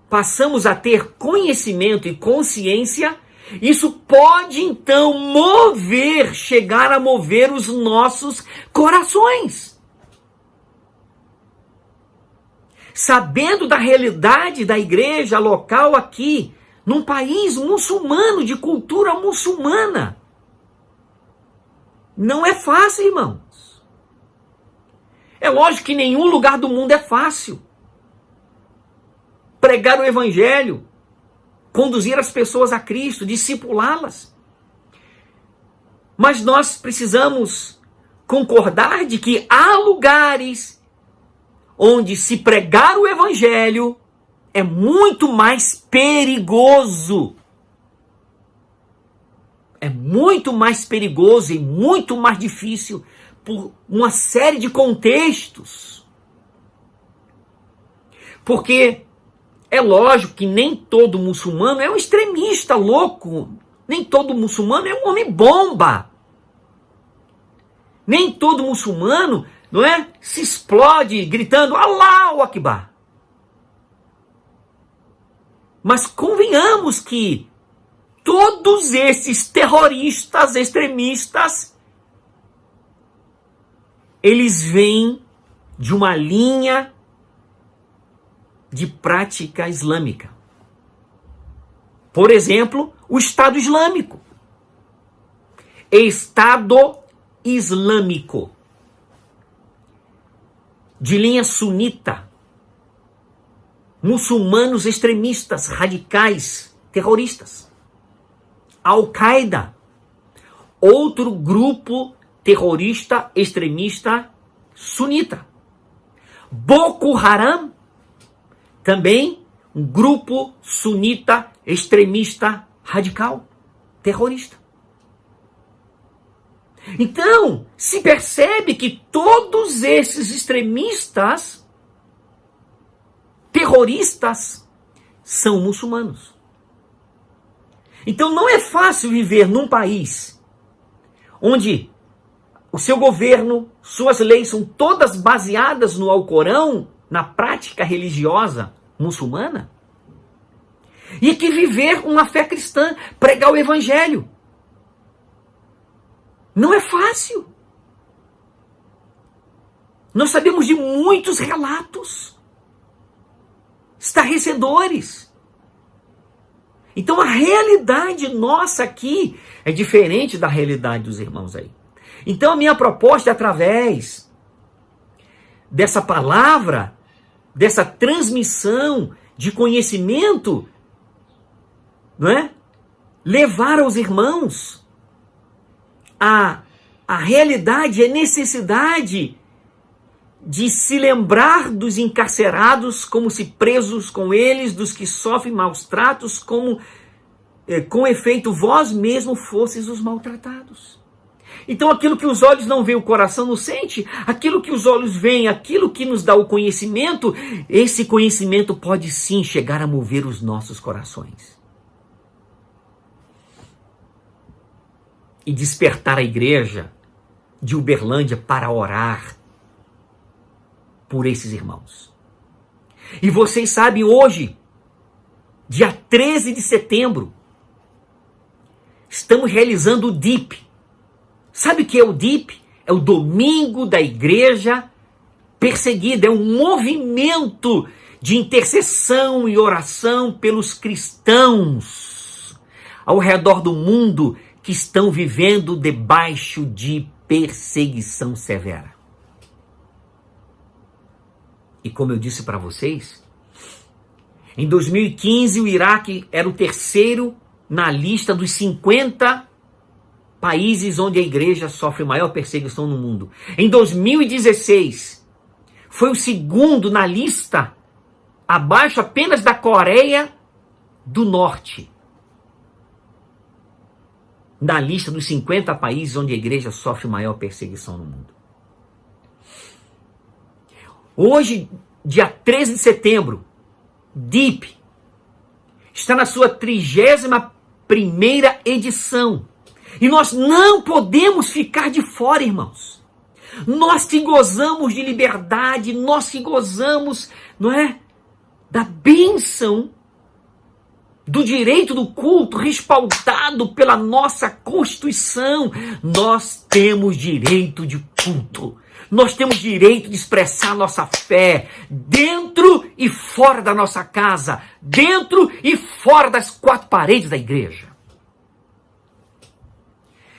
passamos a ter conhecimento e consciência, isso pode então chegar a mover os nossos corações. sabendo da realidade da igreja local aqui, num país muçulmano, de cultura muçulmana. Não é fácil, irmãos. É lógico que nenhum lugar do mundo é fácil. Pregar o evangelho, conduzir as pessoas a Cristo, discipulá-las. Mas nós precisamos concordar de que há lugares onde se pregar o evangelho é muito mais perigoso. É muito mais perigoso e muito mais difícil por uma série de contextos. Porque é lógico que nem todo muçulmano é um extremista louco. Nem todo muçulmano é um homem bomba. Nem todo muçulmano, não é, se explode gritando Allahu Akbar. Mas convenhamos que todos esses terroristas, extremistas, eles vêm de uma linha de prática islâmica. Por exemplo, o Estado Islâmico. Estado Islâmico. De linha sunita. Muçulmanos extremistas, radicais, terroristas. Al-Qaeda. Outro grupo terrorista, extremista, sunita. Boko Haram. Também um grupo sunita, extremista, radical, terrorista. Então, se percebe que todos esses extremistas, terroristas, são muçulmanos. Então não é fácil viver num país onde o seu governo, suas leis são todas baseadas no Alcorão, na prática religiosa muçulmana, e que viver uma fé cristã, pregar o evangelho. Não é fácil. Nós sabemos de muitos relatos estarrecedores. Então a realidade nossa aqui é diferente da realidade dos irmãos aí. Então a minha proposta é, através dessa palavra, dessa transmissão de conhecimento, não é? Levar aos irmãos a realidade, a necessidade de se lembrar dos encarcerados como se presos com eles, dos que sofrem maus tratos, como com efeito vós mesmo fosseis os maltratados. Então aquilo que os olhos não veem, o coração não sente, aquilo que os olhos veem, aquilo que nos dá o conhecimento, esse conhecimento pode sim chegar a mover os nossos corações. E despertar a igreja de Uberlândia para orar por esses irmãos. E vocês sabem, hoje, dia 13 de setembro, estamos realizando o DIP. Sabe o que é o DIP? É o Domingo da Igreja Perseguida. É um movimento de intercessão e oração pelos cristãos ao redor do mundo que estão vivendo debaixo de perseguição severa. E como eu disse para vocês, em 2015 o Iraque era o terceiro na lista dos 50 países onde a igreja sofre maior perseguição no mundo. Em 2016 foi o segundo na lista, abaixo apenas da Coreia do Norte, na lista dos 50 países onde a igreja sofre maior perseguição no mundo. Hoje, dia 13 de setembro, DIP está na sua 31ª edição. E nós não podemos ficar de fora, irmãos. Nós que gozamos de liberdade, nós que gozamos, não é, da bênção do direito do culto respaldado pela nossa Constituição. Nós temos direito de culto. Nós temos direito de expressar nossa fé dentro e fora da nossa casa, dentro e fora das quatro paredes da igreja.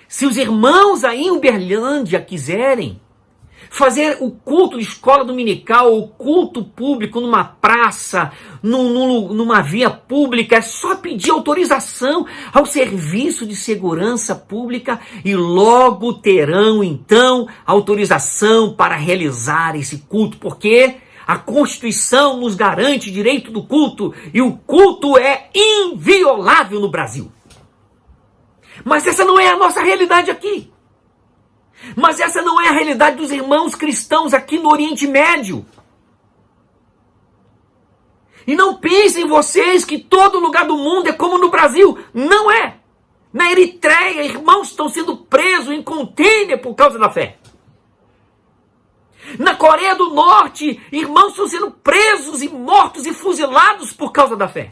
Se os irmãos aí em Uberlândia quiserem fazer o culto de escola dominical, o culto público numa praça, numa via pública, é só pedir autorização ao Serviço de Segurança Pública e logo terão, então, autorização para realizar esse culto, porque a Constituição nos garante direito do culto e o culto é inviolável no Brasil. Mas essa não é a nossa realidade aqui. Mas essa não é a realidade dos irmãos cristãos aqui no Oriente Médio. E não pensem vocês que todo lugar do mundo é como no Brasil. Não é. Na Eritreia, irmãos estão sendo presos em contêiner por causa da fé. Na Coreia do Norte, irmãos estão sendo presos e mortos e fuzilados por causa da fé.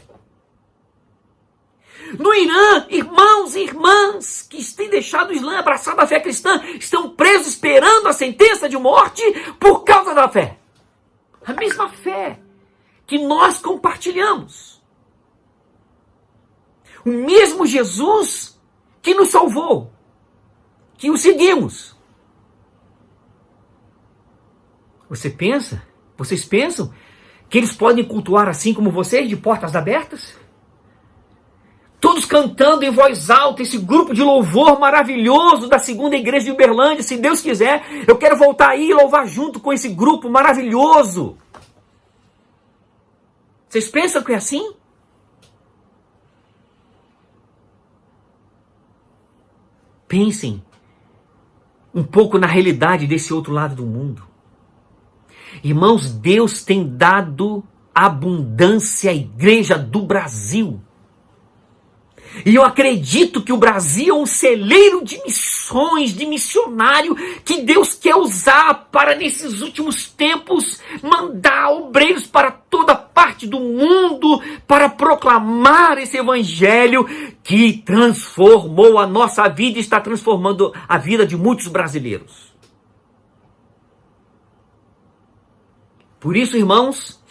No Irã, irmãos e irmãs que têm deixado o Islã, abraçado a fé cristã, estão presos esperando a sentença de morte por causa da fé. A mesma fé que nós compartilhamos. O mesmo Jesus que nos salvou, que o seguimos. Vocês pensam que eles podem cultuar assim como vocês, de portas abertas? Todos cantando em voz alta, esse grupo de louvor maravilhoso da segunda igreja de Uberlândia. Se Deus quiser, eu quero voltar aí e louvar junto com esse grupo maravilhoso. Vocês pensam que é assim? Pensem um pouco na realidade desse outro lado do mundo. Irmãos, Deus tem dado abundância à igreja do Brasil. E eu acredito que o Brasil é um celeiro de missões, de missionário, que Deus quer usar para, nesses últimos tempos, mandar obreiros para toda parte do mundo, para proclamar esse evangelho que transformou a nossa vida e está transformando a vida de muitos brasileiros. Por isso, irmãos,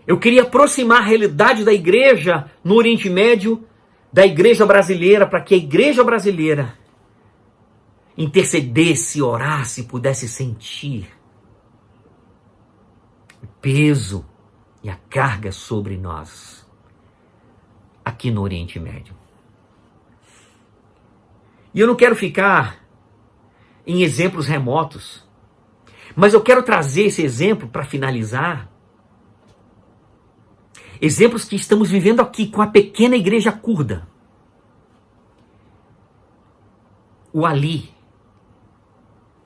eu queria aproximar a realidade da igreja no Oriente Médio da igreja brasileira, para que a igreja brasileira intercedesse, orasse, pudesse sentir o peso e a carga sobre nós aqui no Oriente Médio. E eu não quero ficar em exemplos remotos, mas eu quero trazer esse exemplo para finalizar. Exemplos que estamos vivendo aqui com a pequena igreja curda. O Ali,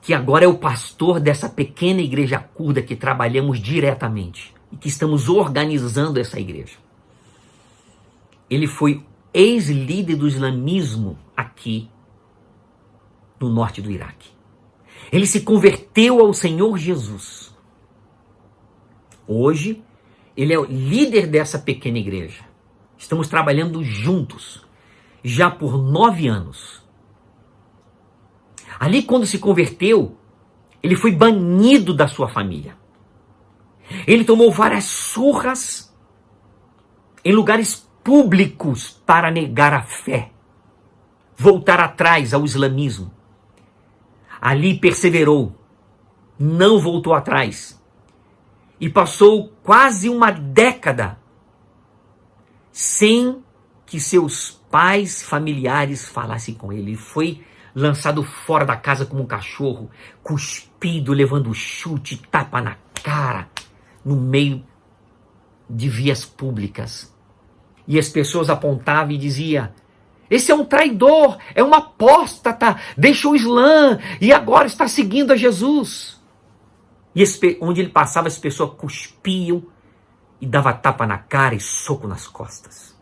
que agora é o pastor dessa pequena igreja curda que trabalhamos diretamente e que estamos organizando essa igreja. Ele foi ex-líder do islamismo aqui no norte do Iraque. Ele se converteu ao Senhor Jesus. Hoje, ele é o líder dessa pequena igreja. Estamos trabalhando juntos, já por 9 anos. Ali, quando se converteu, ele foi banido da sua família. Ele tomou várias surras em lugares públicos para negar a fé, voltar atrás ao islamismo. Ali perseverou, não voltou atrás. E passou quase uma década sem que seus pais, familiares falassem com ele. Ele foi lançado fora da casa como um cachorro, cuspido, levando chute, tapa na cara, no meio de vias públicas. E as pessoas apontavam e diziam: esse é um traidor, é um apóstata, deixou o Islã e agora está seguindo a Jesus. E onde ele passava, as pessoas cuspiam e dava tapa na cara e soco nas costas.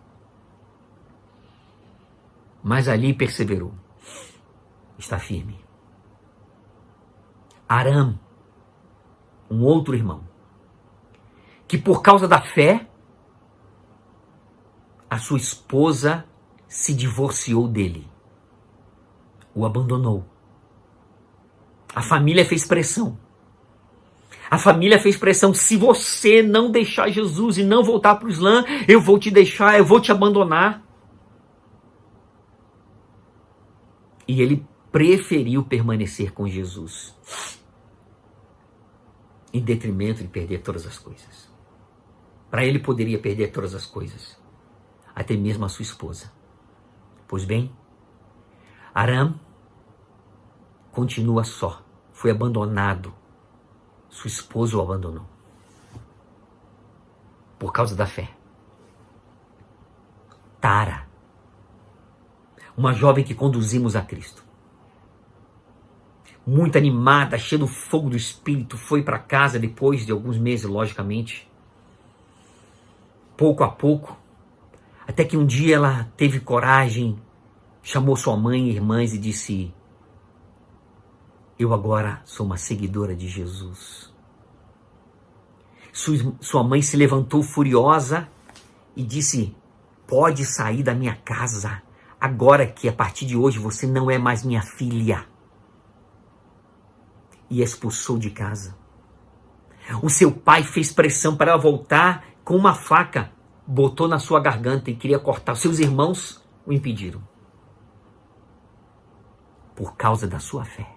Mas ali perseverou. Está firme. Aram, um outro irmão, que por causa da fé, a sua esposa se divorciou dele, o abandonou. A família fez pressão. A família fez pressão: se você não deixar Jesus e não voltar para o Islã, eu vou te deixar, eu vou te abandonar. E ele preferiu permanecer com Jesus, em detrimento de perder todas as coisas. Para ele poderia perder todas as coisas, até mesmo a sua esposa. Pois bem, Aram continua só, foi abandonado. Sua esposa o abandonou por causa da fé. Tara, uma jovem que conduzimos a Cristo, muito animada, cheia do fogo do Espírito, foi para casa depois de alguns meses, logicamente, pouco a pouco, até que um dia ela teve coragem, chamou sua mãe e irmãs e disse: eu agora sou uma seguidora de Jesus. Sua mãe se levantou furiosa e disse: pode sair da minha casa, agora que a partir de hoje você não é mais minha filha. E a expulsou de casa. O seu pai fez pressão para ela voltar com uma faca, botou na sua garganta e queria cortar. Seus irmãos o impediram. Por causa da sua fé.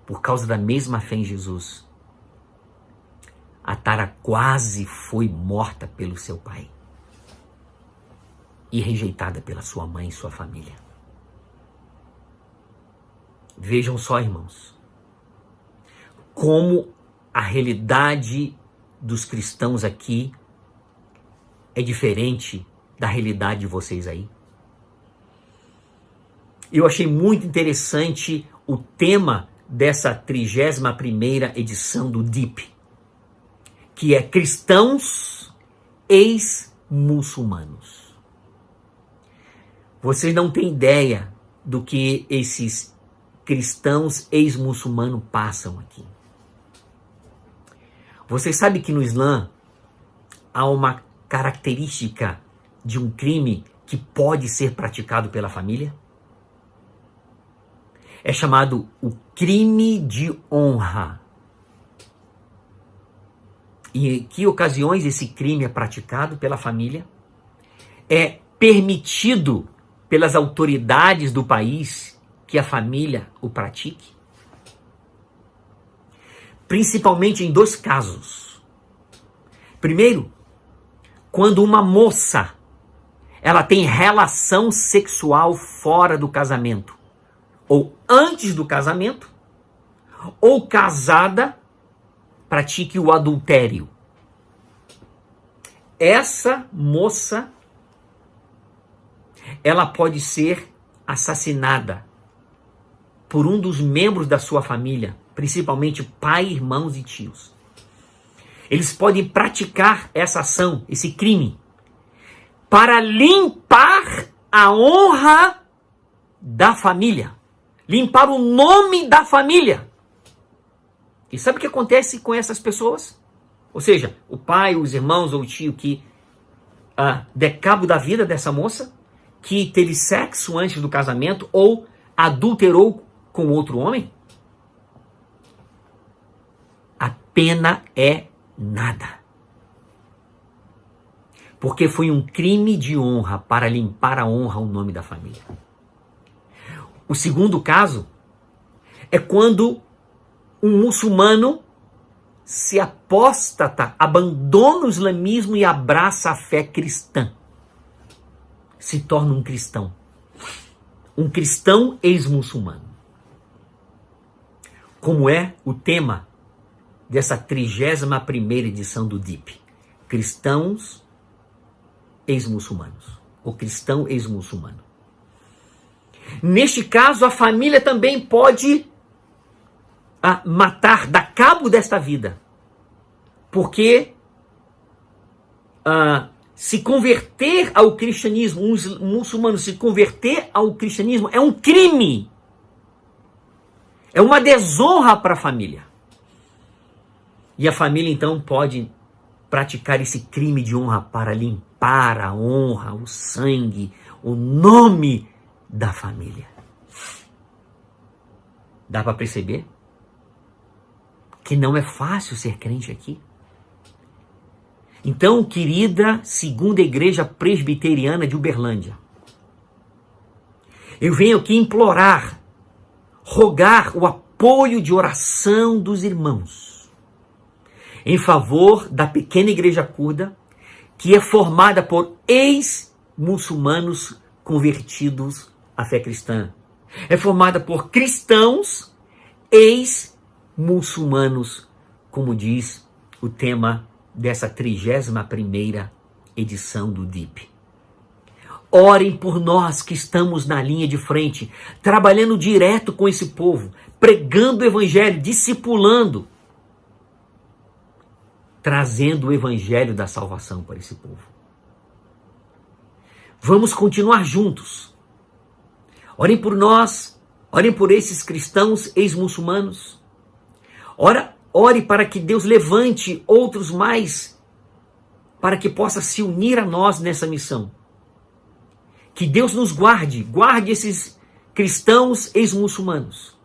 Por causa da mesma fé em Jesus, a Tara quase foi morta pelo seu pai e rejeitada pela sua mãe e sua família. Vejam só, irmãos, como a realidade dos cristãos aqui é diferente da realidade de vocês aí. Eu achei muito interessante o tema dessa 31ª edição do DIP, que é Cristãos Ex-Muçulmanos. Vocês não têm ideia do que esses cristãos ex-muçulmanos passam aqui. Vocês sabem que no Islã há uma característica de um crime que pode ser praticado pela família? É chamado o crime de honra. E em que ocasiões esse crime é praticado pela família? É permitido pelas autoridades do país que a família o pratique? Principalmente em 2 casos. Primeiro, quando uma moça ela tem relação sexual fora do casamento, ou antes do casamento, ou casada, pratique o adultério. Essa moça, ela pode ser assassinada por um dos membros da sua família, principalmente pai, irmãos e tios. Eles podem praticar essa ação, esse crime, para limpar a honra da família. Limpar o nome da família. E sabe o que acontece com essas pessoas? Ou seja, o pai, os irmãos ou o tio que der cabo da vida dessa moça, que teve sexo antes do casamento ou adulterou com outro homem, a pena é nada. Porque foi um crime de honra para limpar a honra, o nome da família. O segundo caso é quando um muçulmano se apóstata, abandona o islamismo e abraça a fé cristã. Se torna um cristão. Um cristão ex-muçulmano. Como é o tema dessa 31ª edição do DIP. Cristãos ex-muçulmanos. O cristão ex-muçulmano. Neste caso, a família também pode matar, dar cabo desta vida. Porque se converter ao cristianismo, um muçulmano se converter ao cristianismo é um crime. É uma desonra para a família. E a família então pode praticar esse crime de honra para limpar a honra, o sangue, o nome da família. Dá para perceber que não é fácil ser crente aqui? Então, querida segunda igreja presbiteriana de Uberlândia, eu venho aqui implorar, rogar o apoio de oração dos irmãos em favor da pequena igreja curda, que é formada por ex-muçulmanos convertidos à fé cristã. É formada por cristãos ex-muçulmanos, como diz o tema dessa 31ª edição do DIP. Orem por nós que estamos na linha de frente, trabalhando direto com esse povo, pregando o evangelho, discipulando, trazendo o evangelho da salvação para esse povo. Vamos continuar juntos. Orem por nós, orem por esses cristãos ex-muçulmanos. Ore para que Deus levante outros mais, para que possa se unir a nós nessa missão. Que Deus nos guarde esses cristãos ex-muçulmanos.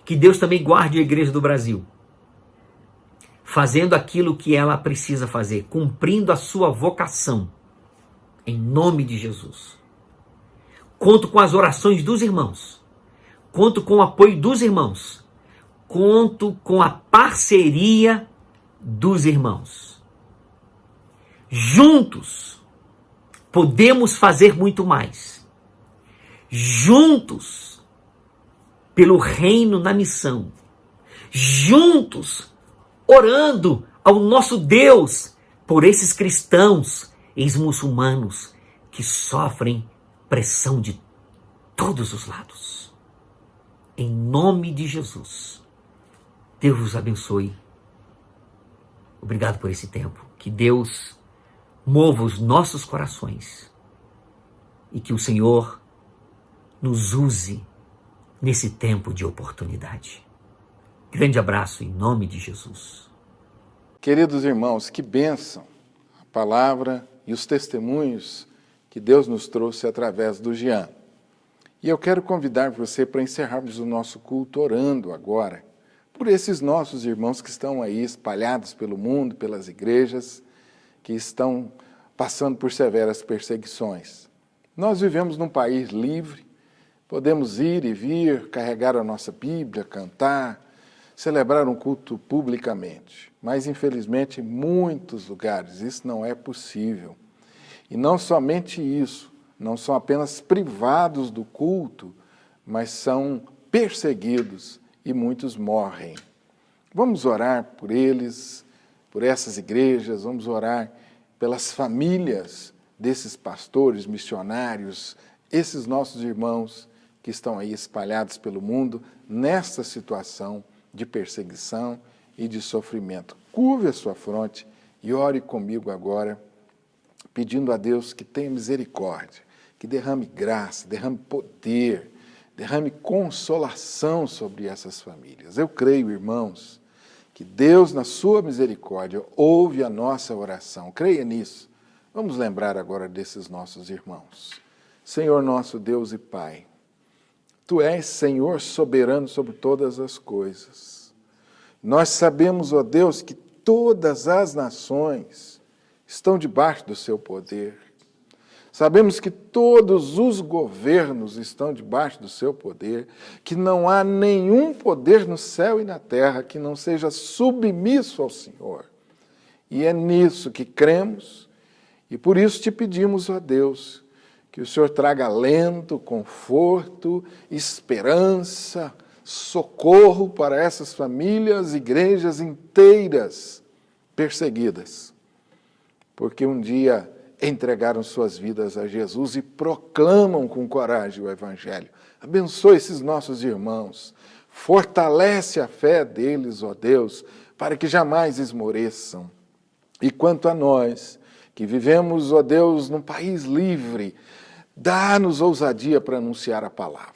Que Deus também guarde a Igreja do Brasil, fazendo aquilo que ela precisa fazer, cumprindo a sua vocação, em nome de Jesus. Conto com as orações dos irmãos, conto com o apoio dos irmãos, conto com a parceria dos irmãos. Juntos podemos fazer muito mais. Juntos, pelo reino na missão. Juntos, orando ao nosso Deus por esses cristãos ex-muçulmanos que sofrem pressão de todos os lados. Em nome de Jesus, Deus vos abençoe. Obrigado por esse tempo. Que Deus mova os nossos corações e que o Senhor nos use nesse tempo de oportunidade. Grande abraço em nome de Jesus. Queridos irmãos, que bênção a palavra e os testemunhos que Deus nos trouxe através do Jean. E eu quero convidar você para encerrarmos o nosso culto orando agora por esses nossos irmãos que estão aí espalhados pelo mundo, pelas igrejas, que estão passando por severas perseguições. Nós vivemos num país livre, podemos ir e vir, carregar a nossa Bíblia, cantar, celebrar um culto publicamente. Mas, infelizmente, em muitos lugares isso não é possível. E não somente isso, não são apenas privados do culto, mas são perseguidos e muitos morrem. Vamos orar por eles, por essas igrejas, vamos orar pelas famílias desses pastores, missionários, esses nossos irmãos que estão aí espalhados pelo mundo nessa situação de perseguição e de sofrimento. Curve a sua fronte e ore comigo agora, pedindo a Deus que tenha misericórdia, que derrame graça, derrame poder, derrame consolação sobre essas famílias. Eu creio, irmãos, que Deus, na sua misericórdia, ouve a nossa oração. Creia nisso. Vamos lembrar agora desses nossos irmãos. Senhor nosso Deus e Pai, Tu és Senhor soberano sobre todas as coisas. Nós sabemos, ó Deus, que todas as nações estão debaixo do Seu poder. Sabemos que todos os governos estão debaixo do seu poder, que não há nenhum poder no céu e na terra que não seja submisso ao Senhor. E é nisso que cremos, e por isso te pedimos, ó Deus, que o Senhor traga alento, conforto, esperança, socorro para essas famílias, igrejas inteiras perseguidas, porque um dia entregaram suas vidas a Jesus e proclamam com coragem o Evangelho. Abençoe esses nossos irmãos, fortalece a fé deles, ó Deus, para que jamais esmoreçam. E quanto a nós, que vivemos, ó Deus, num país livre, dá-nos ousadia para anunciar a palavra.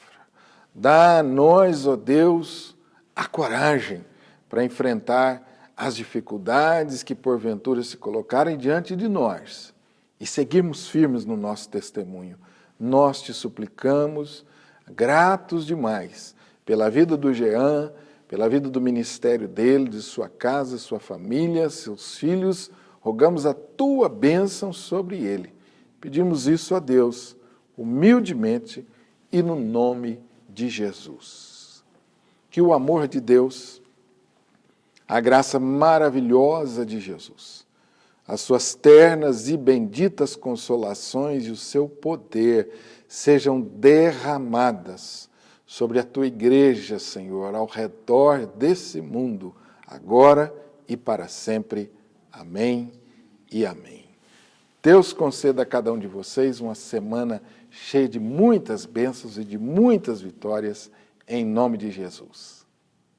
Dá a nós, ó Deus, a coragem para enfrentar as dificuldades que porventura se colocarem diante de nós e seguirmos firmes no nosso testemunho. Nós te suplicamos, gratos demais, pela vida do Jean, pela vida do ministério dele, de sua casa, sua família, seus filhos, rogamos a tua bênção sobre ele. Pedimos isso a Deus, humildemente e no nome de Jesus. Que o amor de Deus, a graça maravilhosa de Jesus, as suas ternas e benditas consolações e o seu poder sejam derramadas sobre a tua igreja, Senhor, ao redor desse mundo, agora e para sempre. Amém e amém. Deus conceda a cada um de vocês uma semana cheia de muitas bênçãos e de muitas vitórias, em nome de Jesus.